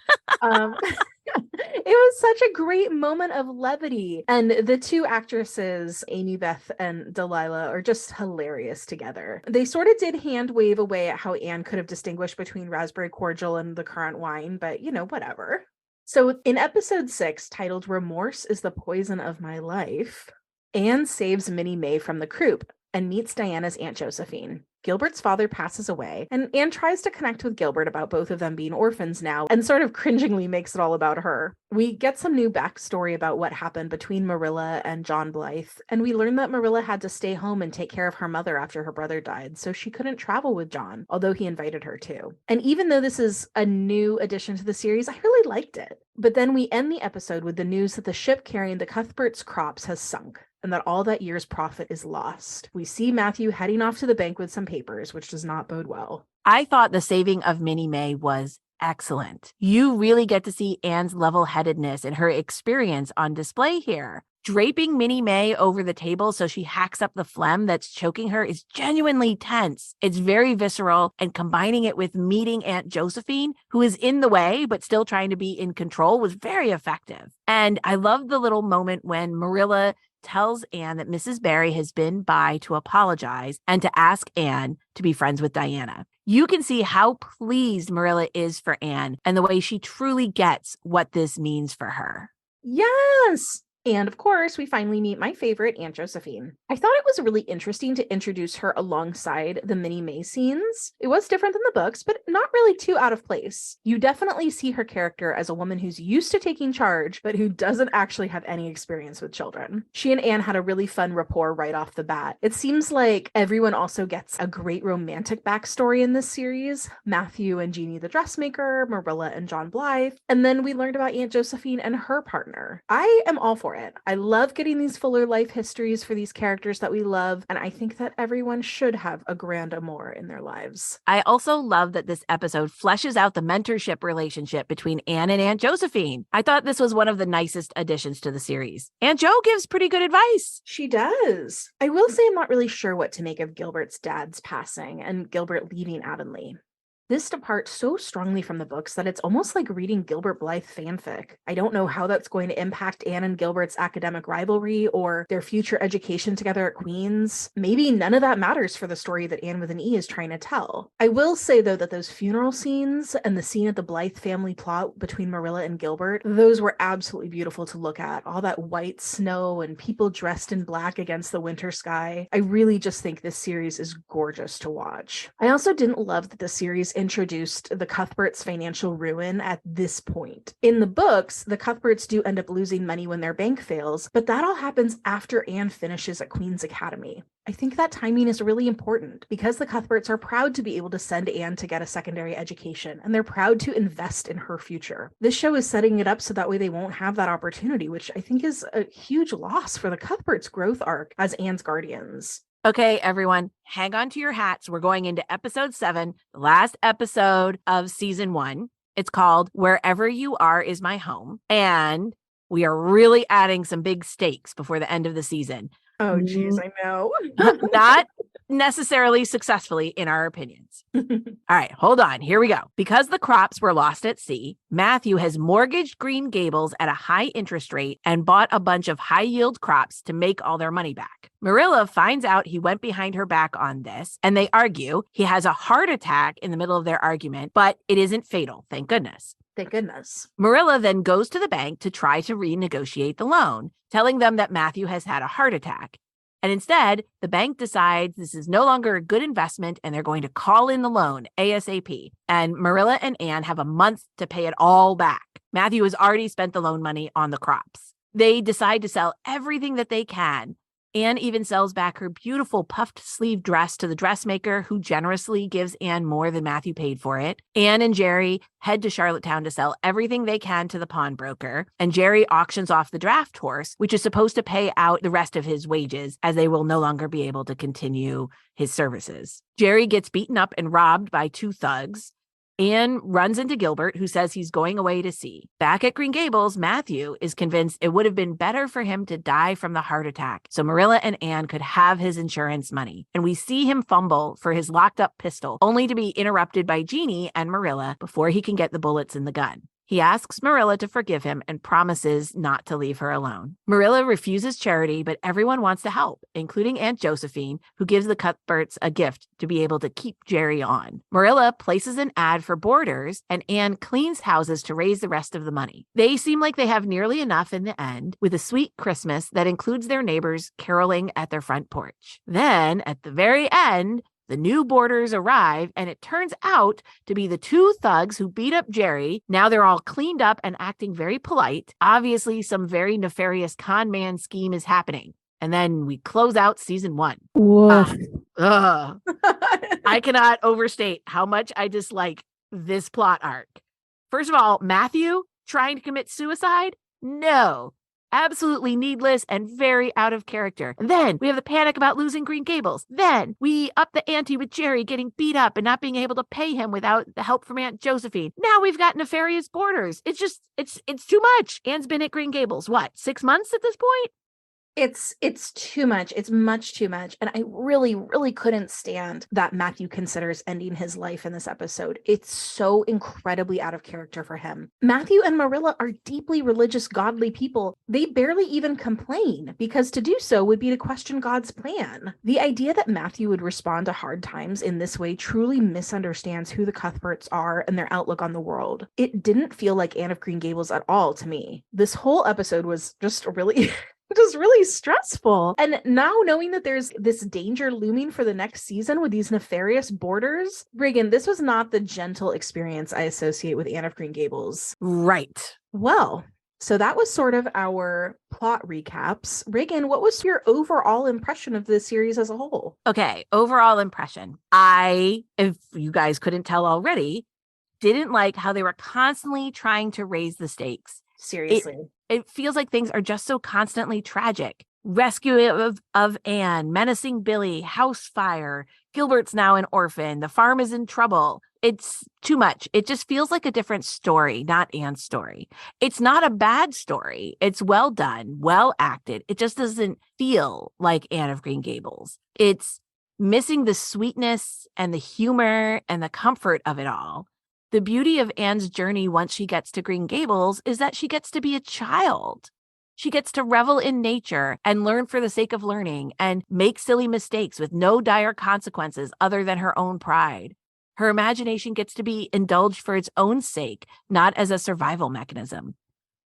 It was such a great moment of levity. And the two actresses, Amy Beth and Delilah, are just hilarious together. They sort of did hand wave away at how Anne could have distinguished between raspberry cordial and the current wine, but whatever. So in episode 6, titled Remorse is the Poison of My Life, Anne saves Minnie May from the croup and meets Diana's Aunt Josephine. Gilbert's father passes away, and Anne tries to connect with Gilbert about both of them being orphans now, and sort of cringingly makes it all about her. We get some new backstory about what happened between Marilla and John Blythe, and we learn that Marilla had to stay home and take care of her mother after her brother died, so she couldn't travel with John, although he invited her to. And even though this is a new addition to the series, I really liked it. But then we end the episode with the news that the ship carrying the Cuthberts' crops has sunk, and that all that year's profit is lost. We see Matthew heading off to the bank with some papers, which does not bode well. I thought the saving of Minnie May was excellent. You really get to see Anne's level-headedness and her experience on display here. Draping Minnie May over the table so she hacks up the phlegm that's choking her is genuinely tense. It's very visceral, and combining it with meeting Aunt Josephine, who is in the way but still trying to be in control, was very effective. And I love the little moment when Marilla tells Anne that Mrs. Barry has been by to apologize and to ask Anne to be friends with Diana. You can see how pleased Marilla is for Anne and the way she truly gets what this means for her. Yes! And of course, we finally meet my favorite, Aunt Josephine. I thought it was really interesting to introduce her alongside the Minnie May scenes. It was different than the books, but not really too out of place. You definitely see her character as a woman who's used to taking charge, but who doesn't actually have any experience with children. She and Anne had a really fun rapport right off the bat. It seems like everyone also gets a great romantic backstory in this series. Matthew and Jeannie the dressmaker, Marilla and John Blythe, and then we learned about Aunt Josephine and her partner. I am all for it. I love getting these fuller life histories for these characters that we love, and I think that everyone should have a grand amour in their lives. I also love that this episode fleshes out the mentorship relationship between Anne and Aunt Josephine. I thought this was one of the nicest additions to the series. Aunt Jo gives pretty good advice. She does. I will say I'm not really sure what to make of Gilbert's dad's passing and Gilbert leaving Avonlea. This departs so strongly from the books that it's almost like reading Gilbert Blythe fanfic. I don't know how that's going to impact Anne and Gilbert's academic rivalry or their future education together at Queen's. Maybe none of that matters for the story that Anne with an E is trying to tell. I will say, though, that those funeral scenes and the scene at the Blythe family plot between Marilla and Gilbert, those were absolutely beautiful to look at. All that white snow and people dressed in black against the winter sky. I really just think this series is gorgeous to watch. I also didn't love that the series introduced the Cuthberts' financial ruin at this point. In the books, the Cuthberts do end up losing money when their bank fails, but that all happens after Anne finishes at Queen's Academy. I think that timing is really important because the Cuthberts are proud to be able to send Anne to get a secondary education, and they're proud to invest in her future. This show is setting it up so that way they won't have that opportunity, which I think is a huge loss for the Cuthberts' growth arc as Anne's guardians. Okay, everyone, hang on to your hats. We're going into episode 7, the last episode of season 1. It's called Wherever You Are Is My Home. And we are really adding some big stakes before the end of the season. Oh, geez, I know. Not necessarily successfully in our opinions. All right, hold on. Here we go. Because the crops were lost at sea, Matthew has mortgaged Green Gables at a high interest rate and bought a bunch of high yield crops to make all their money back. Marilla finds out he went behind her back on this, and they argue. He has a heart attack in the middle of their argument, but it isn't fatal, thank goodness. Thank goodness. Marilla then goes to the bank to try to renegotiate the loan, telling them that Matthew has had a heart attack. And instead, the bank decides this is no longer a good investment and they're going to call in the loan ASAP. And Marilla and Anne have a month to pay it all back. Matthew has already spent the loan money on the crops. They decide to sell everything that they can. Anne even sells back her beautiful puffed sleeve dress to the dressmaker, who generously gives Anne more than Matthew paid for it. Anne and Jerry head to Charlottetown to sell everything they can to the pawnbroker, and Jerry auctions off the draft horse, which is supposed to pay out the rest of his wages, as they will no longer be able to continue his services. Jerry gets beaten up and robbed by 2 thugs. Anne runs into Gilbert, who says he's going away to sea. Back at Green Gables, Matthew is convinced it would have been better for him to die from the heart attack so Marilla and Anne could have his insurance money. And we see him fumble for his locked up pistol, only to be interrupted by Jeannie and Marilla before he can get the bullets in the gun. He asks Marilla to forgive him and promises not to leave her alone. Marilla refuses charity, but everyone wants to help, including Aunt Josephine, who gives the Cuthberts a gift to be able to keep Jerry on. Marilla places an ad for boarders, and Anne cleans houses to raise the rest of the money. They seem like they have nearly enough in the end, with a sweet Christmas that includes their neighbors caroling at their front porch. Then, at the very end, the new boarders arrive, and it turns out to be the 2 thugs who beat up Jerry. Now they're all cleaned up and acting very polite. Obviously, some very nefarious con man scheme is happening. And then we close out season 1. I cannot overstate how much I dislike this plot arc. First of all, Matthew trying to commit suicide? No. Absolutely needless and very out of character. And then we have the panic about losing Green Gables. Then we up the ante with Jerry getting beat up and not being able to pay him without the help from Aunt Josephine. Now we've got nefarious boarders. It's too much. Anne's been at Green Gables, 6 months at this point? It's too much. It's much too much. And I really, really couldn't stand that Matthew considers ending his life in this episode. It's so incredibly out of character for him. Matthew and Marilla are deeply religious, godly people. They barely even complain, because to do so would be to question God's plan. The idea that Matthew would respond to hard times in this way truly misunderstands who the Cuthberts are and their outlook on the world. It didn't feel like Anne of Green Gables at all to me. This whole episode was just really stressful. And now knowing that there's this danger looming for the next season with these nefarious boarders, Reagan, this was not the gentle experience I associate with Anne of Green Gables. Right. Well, so that was sort of our plot recaps. Reagan, what was your overall impression of this series as a whole? Okay, overall impression. I, if you guys couldn't tell already, didn't like how they were constantly trying to raise the stakes. Seriously. It feels like things are just so constantly tragic. Rescue of Anne, menacing Billy, house fire, Gilbert's now an orphan, the farm is in trouble. It's too much. It just feels like a different story, not Anne's story. It's not a bad story. It's well done, well acted. It just doesn't feel like Anne of Green Gables. It's missing the sweetness and the humor and the comfort of it all. The beauty of Anne's journey once she gets to Green Gables is that she gets to be a child. She gets to revel in nature and learn for the sake of learning and make silly mistakes with no dire consequences other than her own pride. Her imagination gets to be indulged for its own sake, not as a survival mechanism.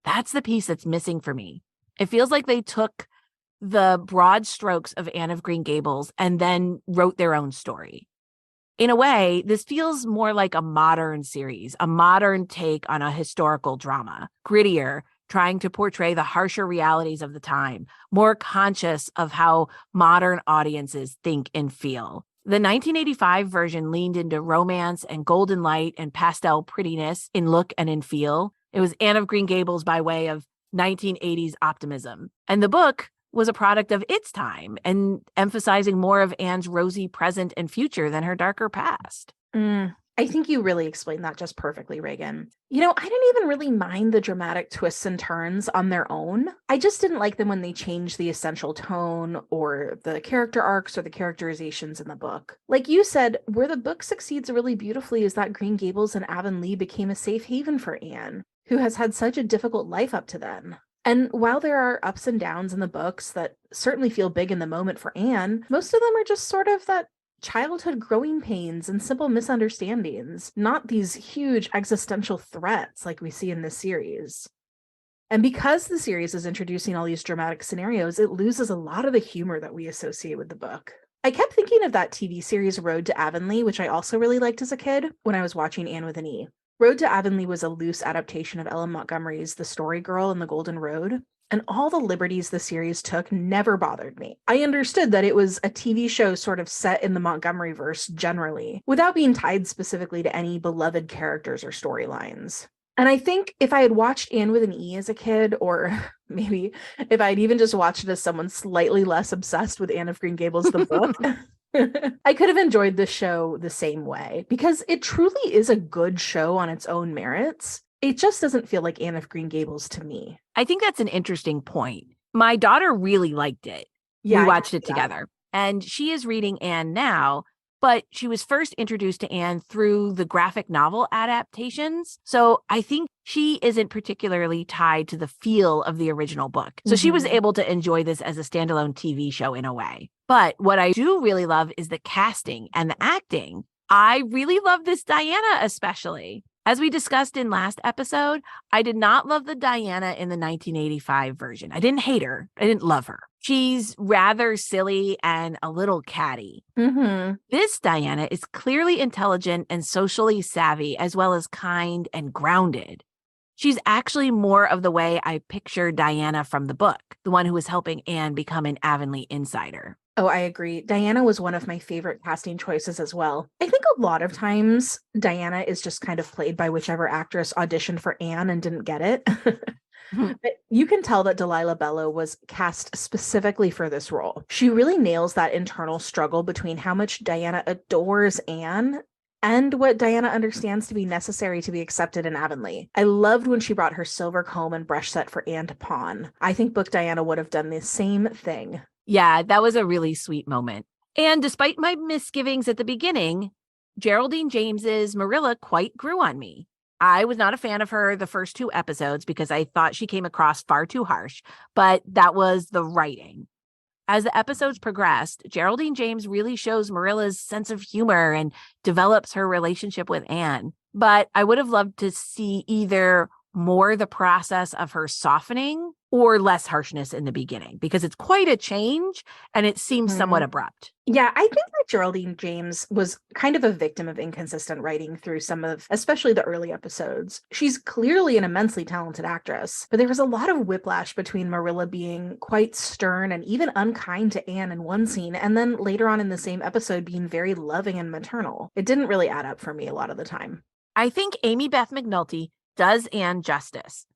That's the piece that's missing for me. It feels like they took the broad strokes of Anne of Green Gables and then wrote their own story. In a way, this feels more like a modern series, a modern take on a historical drama, grittier, trying to portray the harsher realities of the time, more conscious of how modern audiences think and feel. The 1985 version leaned into romance and golden light and pastel prettiness in look and in feel. It was Anne of Green Gables by way of 1980s optimism. And the book was a product of its time and emphasizing more of Anne's rosy present and future than her darker past. I think you really explained that just perfectly, Reagan. I didn't even really mind the dramatic twists and turns on their own. I just didn't like them when they changed the essential tone or the character arcs or the characterizations in the book. Like you said, where the book succeeds really beautifully is that Green Gables and Avonlea became a safe haven for Anne, who has had such a difficult life up to then. And while there are ups and downs in the books that certainly feel big in the moment for Anne, most of them are just sort of that childhood growing pains and simple misunderstandings, not these huge existential threats like we see in this series. And because the series is introducing all these dramatic scenarios, it loses a lot of the humor that we associate with the book. I kept thinking of that TV series Road to Avonlea, which I also really liked as a kid when I was watching Anne with an E. Road to Avonlea was a loose adaptation of Ellen Montgomery's The Story Girl and the Golden Road, and all the liberties the series took never bothered me. I understood that it was a TV show sort of set in the Montgomery verse generally, without being tied specifically to any beloved characters or storylines. And I think if I had watched Anne with an E as a kid, or maybe if I'd even just watched it as someone slightly less obsessed with Anne of Green Gables, the book, I could have enjoyed the show the same way, because it truly is a good show on its own merits. It just doesn't feel like Anne of Green Gables to me. I think that's an interesting point. My daughter really liked it. Yeah, we watched it together. And she is reading Anne now, but she was first introduced to Anne through the graphic novel adaptations. So I think she isn't particularly tied to the feel of the original book. So she was able to enjoy this as a standalone TV show in a way. But what I do really love is the casting and the acting. I really love this Diana especially. As we discussed in last episode, I did not love the Diana in the 1985 version. I didn't hate her. I didn't love her. She's rather silly and a little catty. This Diana is clearly intelligent and socially savvy, as well as kind and grounded. She's actually more of the way I picture Diana from the book, the one who was helping Anne become an Avonlea insider. Oh, I agree. Diana was one of my favorite casting choices as well. I think a lot of times Diana is just kind of played by whichever actress auditioned for Anne and didn't get it. But you can tell that Delilah Bellow was cast specifically for this role. She really nails that internal struggle between how much Diana adores Anne and what Diana understands to be necessary to be accepted in Avonlea. I loved when she brought her silver comb and brush set for Anne to pawn. I think book Diana would have done the same thing. Yeah, that was a really sweet moment. And despite my misgivings at the beginning, Geraldine James's Marilla quite grew on me. I was not a fan of her the first 2 episodes because I thought she came across far too harsh, but that was the writing. As the episodes progressed, Geraldine James really shows Marilla's sense of humor and develops her relationship with Anne. But I would have loved to see either more the process of her softening or less harshness in the beginning, because it's quite a change and it seems somewhat abrupt. Yeah, I think that Geraldine James was kind of a victim of inconsistent writing through some of, especially the early episodes. She's clearly an immensely talented actress, but there was a lot of whiplash between Marilla being quite stern and even unkind to Anne in one scene, and then later on in the same episode being very loving and maternal. It didn't really add up for me a lot of the time. I think Amy Beth McNulty does Anne justice.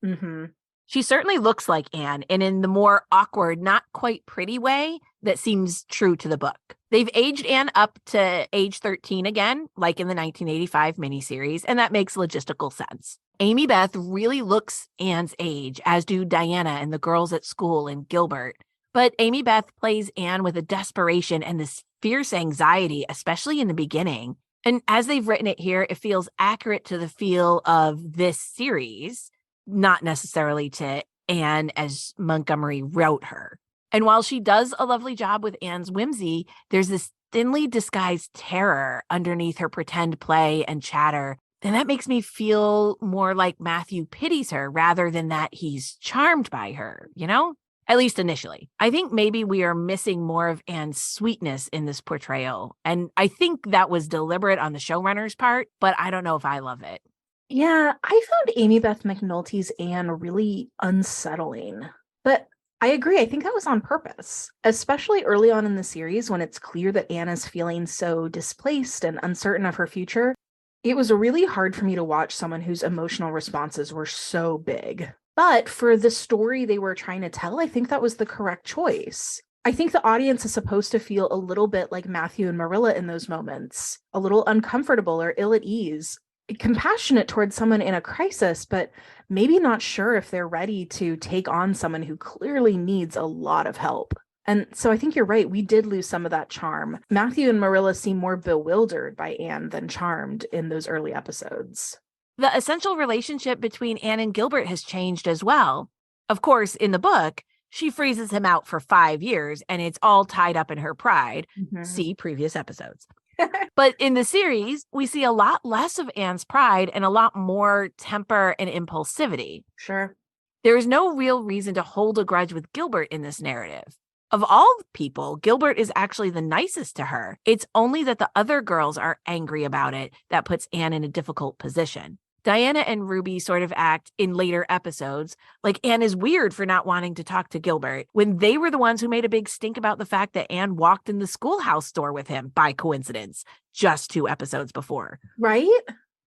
She certainly looks like Anne, and in the more awkward, not quite pretty way that seems true to the book. They've aged Anne up to age 13 again, like in the 1985 miniseries, and that makes logistical sense. Amy Beth really looks Anne's age, as do Diana and the girls at school and Gilbert. But Amy Beth plays Anne with a desperation and this fierce anxiety, especially in the beginning. And as they've written it here, it feels accurate to the feel of this series, not necessarily to Anne as Montgomery wrote her. And while she does a lovely job with Anne's whimsy, there's this thinly disguised terror underneath her pretend play and chatter. And that makes me feel more like Matthew pities her rather than that he's charmed by her, you know? At least initially. I think maybe we are missing more of Anne's sweetness in this portrayal. And I think that was deliberate on the showrunner's part, but I don't know if I love it. Yeah, I found Amy Beth McNulty's Anne really unsettling. But I agree. I think that was on purpose, especially early on in the series when it's clear that Anne is feeling so displaced and uncertain of her future. It was really hard for me to watch someone whose emotional responses were so big. But for the story they were trying to tell, I think that was the correct choice. I think the audience is supposed to feel a little bit like Matthew and Marilla in those moments, a little uncomfortable or ill at ease, compassionate towards someone in a crisis, but maybe not sure if they're ready to take on someone who clearly needs a lot of help. And so I think you're right. We did lose some of that charm. Matthew and Marilla seem more bewildered by Anne than charmed in those early episodes. The essential relationship between Anne and Gilbert has changed as well. Of course, in the book, she freezes him out for 5 years and it's all tied up in her pride. Mhm. See previous episodes. But in the series, we see a lot less of Anne's pride and a lot more temper and impulsivity. Sure. There is no real reason to hold a grudge with Gilbert in this narrative. Of all people, Gilbert is actually the nicest to her. It's only that the other girls are angry about it that puts Anne in a difficult position. Diana and Ruby sort of act in later episodes like Anne is weird for not wanting to talk to Gilbert when they were the ones who made a big stink about the fact that Anne walked in the schoolhouse door with him by coincidence just 2 episodes before. Right?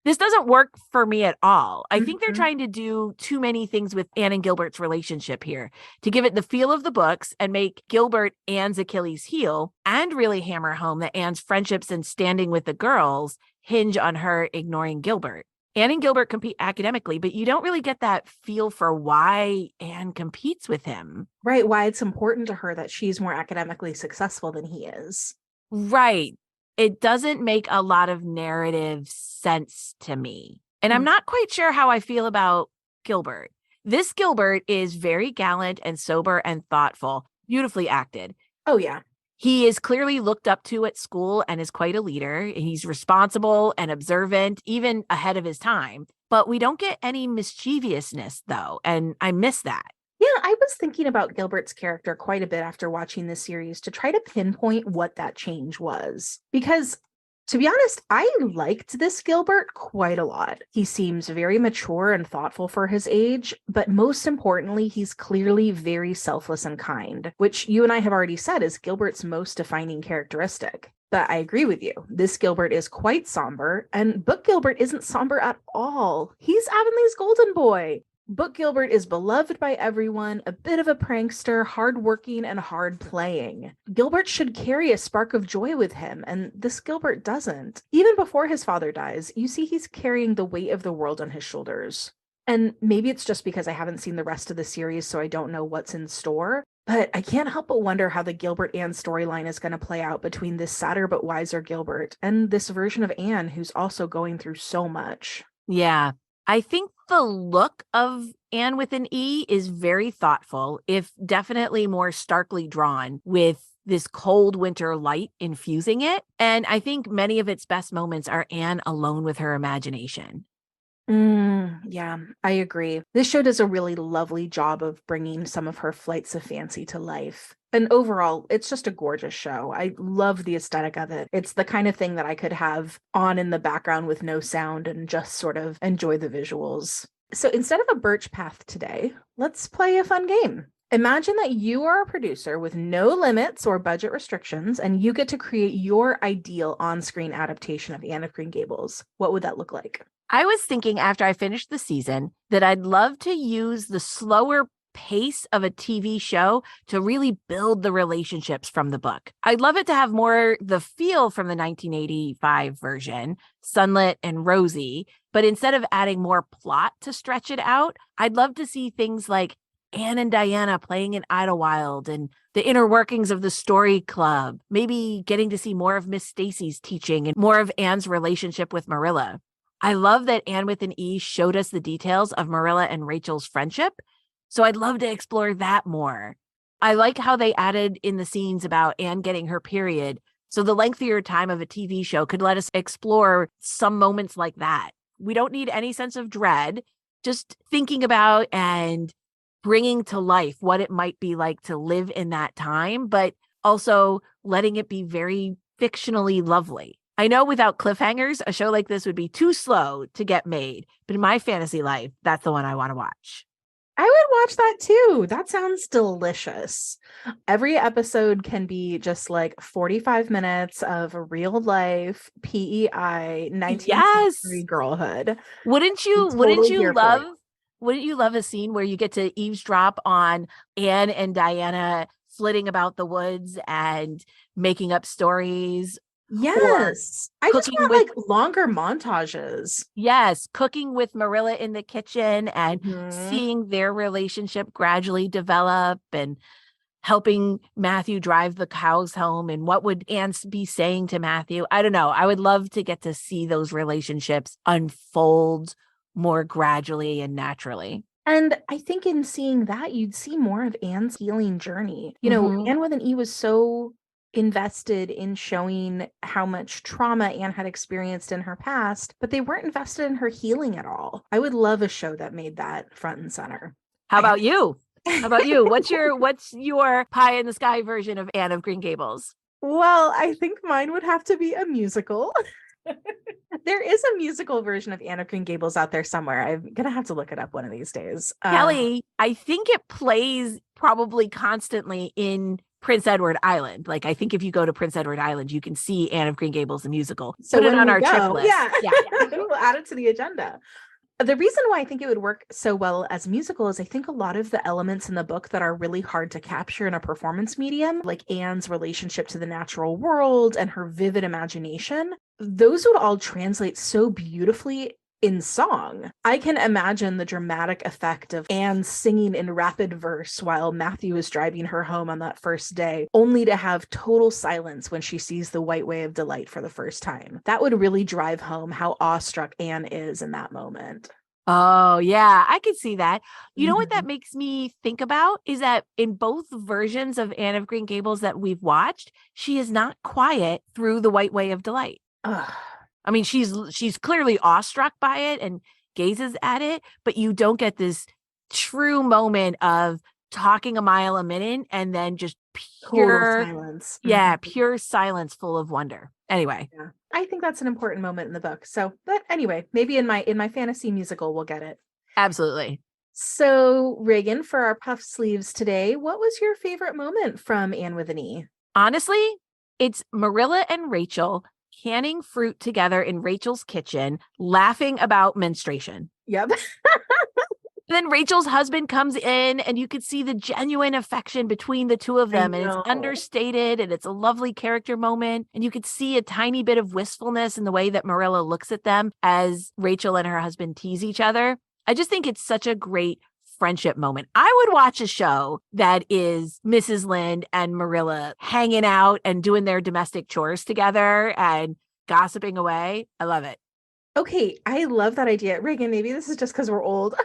This doesn't work for me at all. I think they're Mhm. trying to do too many things with Anne and Gilbert's relationship here to give it the feel of the books and make Gilbert Anne's Achilles heel and really hammer home that Anne's friendships and standing with the girls hinge on her ignoring Gilbert. Anne and Gilbert compete academically, but you don't really get that feel for why Anne competes with him. Right. Why it's important to her that she's more academically successful than he is. Right. It doesn't make a lot of narrative sense to me. And I'm Mm. not quite sure how I feel about Gilbert. This Gilbert is very gallant and sober and thoughtful, beautifully acted. Oh, yeah. He is clearly looked up to at school and is quite a leader. He's responsible and observant, even ahead of his time. But we don't get any mischievousness, though, and I miss that. Yeah, I was thinking about Gilbert's character quite a bit after watching this series to try to pinpoint what that change was. Because, to be honest, I liked this Gilbert quite a lot. He seems very mature and thoughtful for his age, but most importantly, he's clearly very selfless and kind, which you and I have already said is Gilbert's most defining characteristic. But I agree with you. This Gilbert is quite somber, and Book Gilbert isn't somber at all. He's Avonlea golden boy. Book Gilbert is beloved by everyone, a bit of a prankster, hardworking and hard playing. Gilbert should carry a spark of joy with him, and this Gilbert doesn't. Even before his father dies, you see he's carrying the weight of the world on his shoulders. And maybe it's just because I haven't seen the rest of the series, so I don't know what's in store. But I can't help but wonder how the Gilbert Anne storyline is going to play out between this sadder but wiser Gilbert and this version of Anne who's also going through so much. Yeah. I think the look of Anne with an E is very thoughtful, if definitely more starkly drawn with this cold winter light infusing it. And I think many of its best moments are Anne alone with her imagination. Yeah, I agree. This show does a really lovely job of bringing some of her flights of fancy to life. And overall, it's just a gorgeous show. I love the aesthetic of it. It's the kind of thing that I could have on in the background with no sound and just sort of enjoy the visuals. So instead of a birch path today, let's play a fun game. Imagine that you are a producer with no limits or budget restrictions, and you get to create your ideal on screen adaptation of Anne of Green Gables. What would that look like? I was thinking after I finished the season that I'd love to use the slower pace of a TV show to really build the relationships from the book. I'd love it to have more the feel from the 1985 version, sunlit and rosy, but instead of adding more plot to stretch it out, I'd love to see things like Anne and Diana playing in Idlewild and the inner workings of the story club, maybe getting to see more of Miss Stacy's teaching and more of Anne's relationship with Marilla. I love that Anne with an E showed us the details of Marilla and Rachel's friendship, so I'd love to explore that more. I like how they added in the scenes about Anne getting her period, so the lengthier time of a TV show could let us explore some moments like that. We don't need any sense of dread, just thinking about and bringing to life what it might be like to live in that time, but also letting it be very fictionally lovely. I know without cliffhangers, a show like this would be too slow to get made. But in my fantasy life, that's the one I want to watch. I would watch that too. That sounds delicious. Every episode can be just like 45 minutes of real life PEI 19th century Yes. girlhood. Wouldn't I'm you wouldn't totally you here for love it. wouldn't you love a scene where you get to eavesdrop on Anne and Diana flitting about the woods and making up stories or Yes. I just cooking want with like longer montages. yes, cooking with Marilla in the kitchen and Mhm. seeing their relationship gradually develop and helping Matthew drive the cows home and what would Anne be saying to Matthew? I don't know. I would love to get to see those relationships unfold more gradually and naturally. And I think in seeing that, you'd see more of Anne's healing journey. Mhm. Anne with an E was so invested in showing how much trauma Anne had experienced in her past, but they weren't invested in her healing at all. I would love a show that made that front and center. How I about you? How about you? What's your pie in the sky version of Anne of Green Gables? Well, I think mine would have to be a musical. There is a musical version of Anne of Green Gables out there somewhere. I'm gonna have to look it up one of these days. Kelly, I think it plays probably constantly in Prince Edward Island. Like, I think if you go to Prince Edward Island, you can see Anne of Green Gables, the musical. So Put it when on we our trip go, list. yeah, Yeah, yeah. we'll add it to the agenda. The reason why I think it would work so well as a musical is I think a lot of the elements in the book that are really hard to capture in a performance medium, like Anne's relationship to the natural world and her vivid imagination, those would all translate so beautifully in song. I can imagine the dramatic effect of Anne singing in rapid verse while Matthew is driving her home on that first day, only to have total silence when she sees the white way of delight for the first time. That would really drive home how awestruck Anne is in that moment. Oh, yeah, I could see that. You know what that Mhm. makes me think about is that in both versions of Anne of Green Gables that we've watched, she is not quiet through the white way of delight. Ugh. I mean, she's clearly awestruck by it and gazes at it, but you don't get this true moment of talking a mile a minute and then just Total pure, silence. yeah, pure silence full of wonder. Anyway, Yeah. I think that's an important moment in the book. So, but anyway, maybe in my fantasy musical we'll get it. absolutely. So, Reagan, for our puff sleeves today, what was your favorite moment from Anne with an E? Honestly, it's Marilla and Rachel canning fruit together in Rachel's kitchen, laughing about menstruation. Yep. Then Rachel's husband comes in, and you could see the genuine affection between the two of I them. And it's know. understated, and it's a lovely character moment. And you could see a tiny bit of wistfulness in the way that Marilla looks at them as Rachel and her husband tease each other. I just think it's such a great friendship moment. I would watch a show that is Mrs. Lynde and Marilla hanging out and doing their domestic chores together and gossiping away. I love it. Okay, I love that idea. Reagan, maybe this is just because we're old.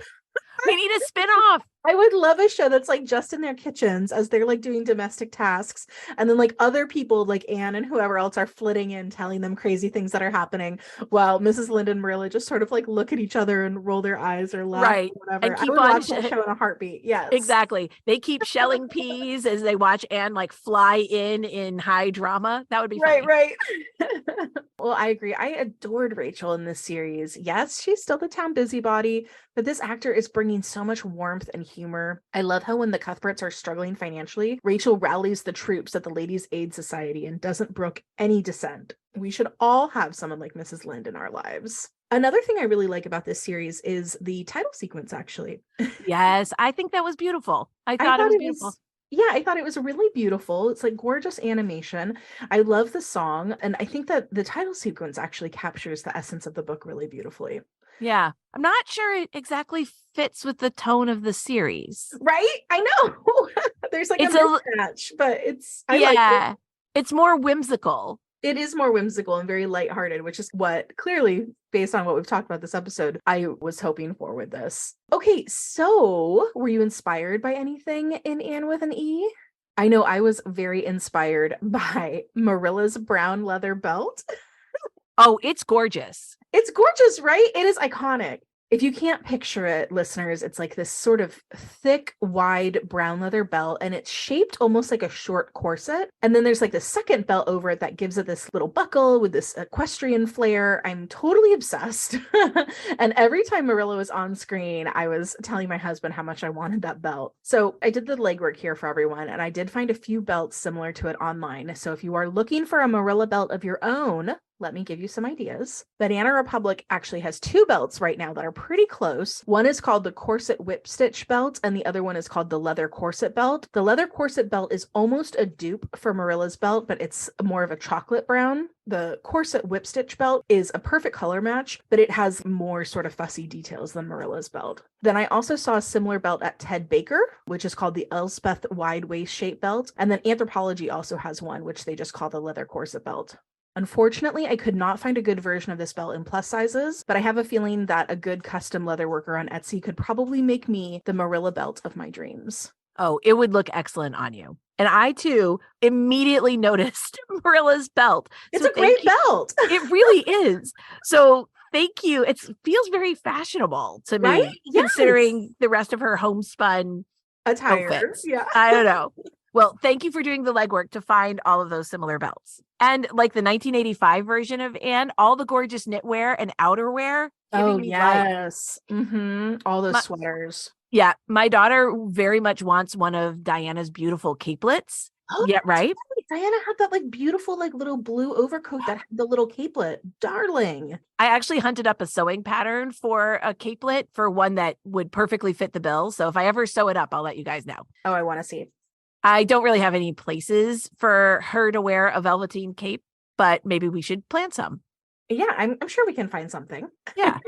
We need a spinoff. I would love a show that's like just in their kitchens as they're like doing domestic tasks. And then like other people like Anne and whoever else are flitting in, telling them crazy things that are happening while Mrs. Lynde and Marilla just sort of like look at each other and roll their eyes or laugh Right. or whatever. And I keep would on watch that show in a heartbeat. Yes. exactly. They keep shelling peas as they watch Anne like fly in high drama. That would be Right, funny. right. Well, I agree. I adored Rachel in this series. Yes, she's still the town busybody, but this actor is bringing so much warmth and humor. I love how when the Cuthberts are struggling financially, Rachel rallies the troops at the Ladies' Aid Society and doesn't brook any dissent. We should all have someone like Mrs. Lynde in our lives. Another thing I really like about this series is the title sequence, actually. Yes, I think that was beautiful. I I thought it thought was it beautiful. was, yeah, I thought it was really beautiful. It's like gorgeous animation. I love the song. And I think that the title sequence actually captures the essence of the book really beautifully. Yeah. I'm not sure it exactly fits with the tone of the series. Right? I know. There's like a It's a mismatch, but I like it. yeah, it's more whimsical. It is more whimsical and very lighthearted, which is what clearly, based on what we've talked about this episode, I was hoping for with this. Okay, so were you inspired by anything in Anne with an E? I know I was very inspired by Marilla's brown leather belt. Oh, it's gorgeous. It's gorgeous, right? It is iconic. If you can't picture it, listeners, it's like this sort of thick, wide brown leather belt, and it's shaped almost like a short corset. And then there's like the second belt over it that gives it this little buckle with this equestrian flair. I'm totally obsessed. And every time Marilla was on screen, I was telling my husband how much I wanted that belt. So I did the legwork here for everyone, and I did find a few belts similar to it online. So if you are looking for a Marilla belt of your own, let me give you some ideas. Banana Republic actually has two belts right now that are pretty close. One is called the Corset Whip Stitch belt, and the other one is called the Leather Corset belt. The Leather Corset belt is almost a dupe for Marilla's belt, but it's more of a chocolate brown. The Corset Whip Stitch belt is a perfect color match, but it has more sort of fussy details than Marilla's belt. Then I also saw a similar belt at Ted Baker, which is called the Elspeth Wide Waist Shape belt. And then Anthropologie also has one, which they just call the Leather Corset belt. Unfortunately, I could not find a good version of this belt in plus sizes, but I have a feeling that a good custom leather worker on Etsy could probably make me the Marilla belt of my dreams. Oh, it would look excellent on you. And I, too, immediately noticed Marilla's belt. It's a great belt. It really is. So thank you. It feels very fashionable to me, right? Considering the rest of her homespun attire. Outfits. Yeah. I don't know. Well, thank you for doing the legwork to find all of those similar belts. And like the 1985 version of Anne, all the gorgeous knitwear and outerwear. Oh, yes. All those sweaters. Yeah. My daughter very much wants one of Diana's beautiful capelets. Oh, yeah, right? Diana had that like beautiful like little blue overcoat that had the little capelet. Darling. I actually hunted up a sewing pattern for a capelet for one that would perfectly fit the bill. So if I ever sew it up, I'll let you guys know. Oh, I want to see. I don't really have any places for her to wear a velveteen cape, but maybe we should plan some. Yeah, I'm sure we can find something. Yeah.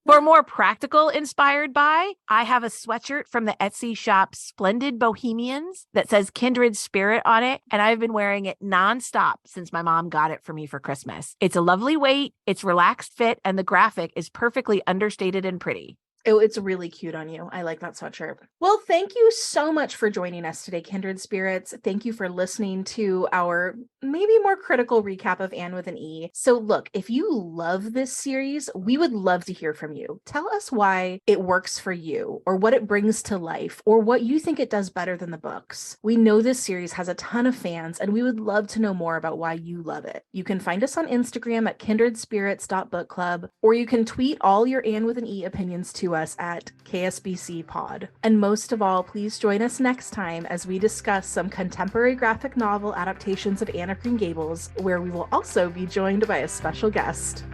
For more practical inspired by, I have a sweatshirt from the Etsy shop Splendid Bohemians that says Kindred Spirit on it, and I've been wearing it nonstop since my mom got it for me for Christmas. It's a lovely weight, it's relaxed fit, and the graphic is perfectly understated and pretty. Oh, it's really cute on you. I like that sweatshirt. Well, thank you so much for joining us today, Kindred Spirits. Thank you for listening to our maybe more critical recap of Anne with an E. So look, if you love this series, we would love to hear from you. Tell us why it works for you, or what it brings to life, or what you think it does better than the books. We know this series has a ton of fans, and we would love to know more about why you love it. You can find us on Instagram at kindredspirits.bookclub, or you can tweet all your Anne with an E opinions to us at KSBC Pod. And most of all, please join us next time as we discuss some contemporary graphic novel adaptations of Anne of Green Gables, where we will also be joined by a special guest.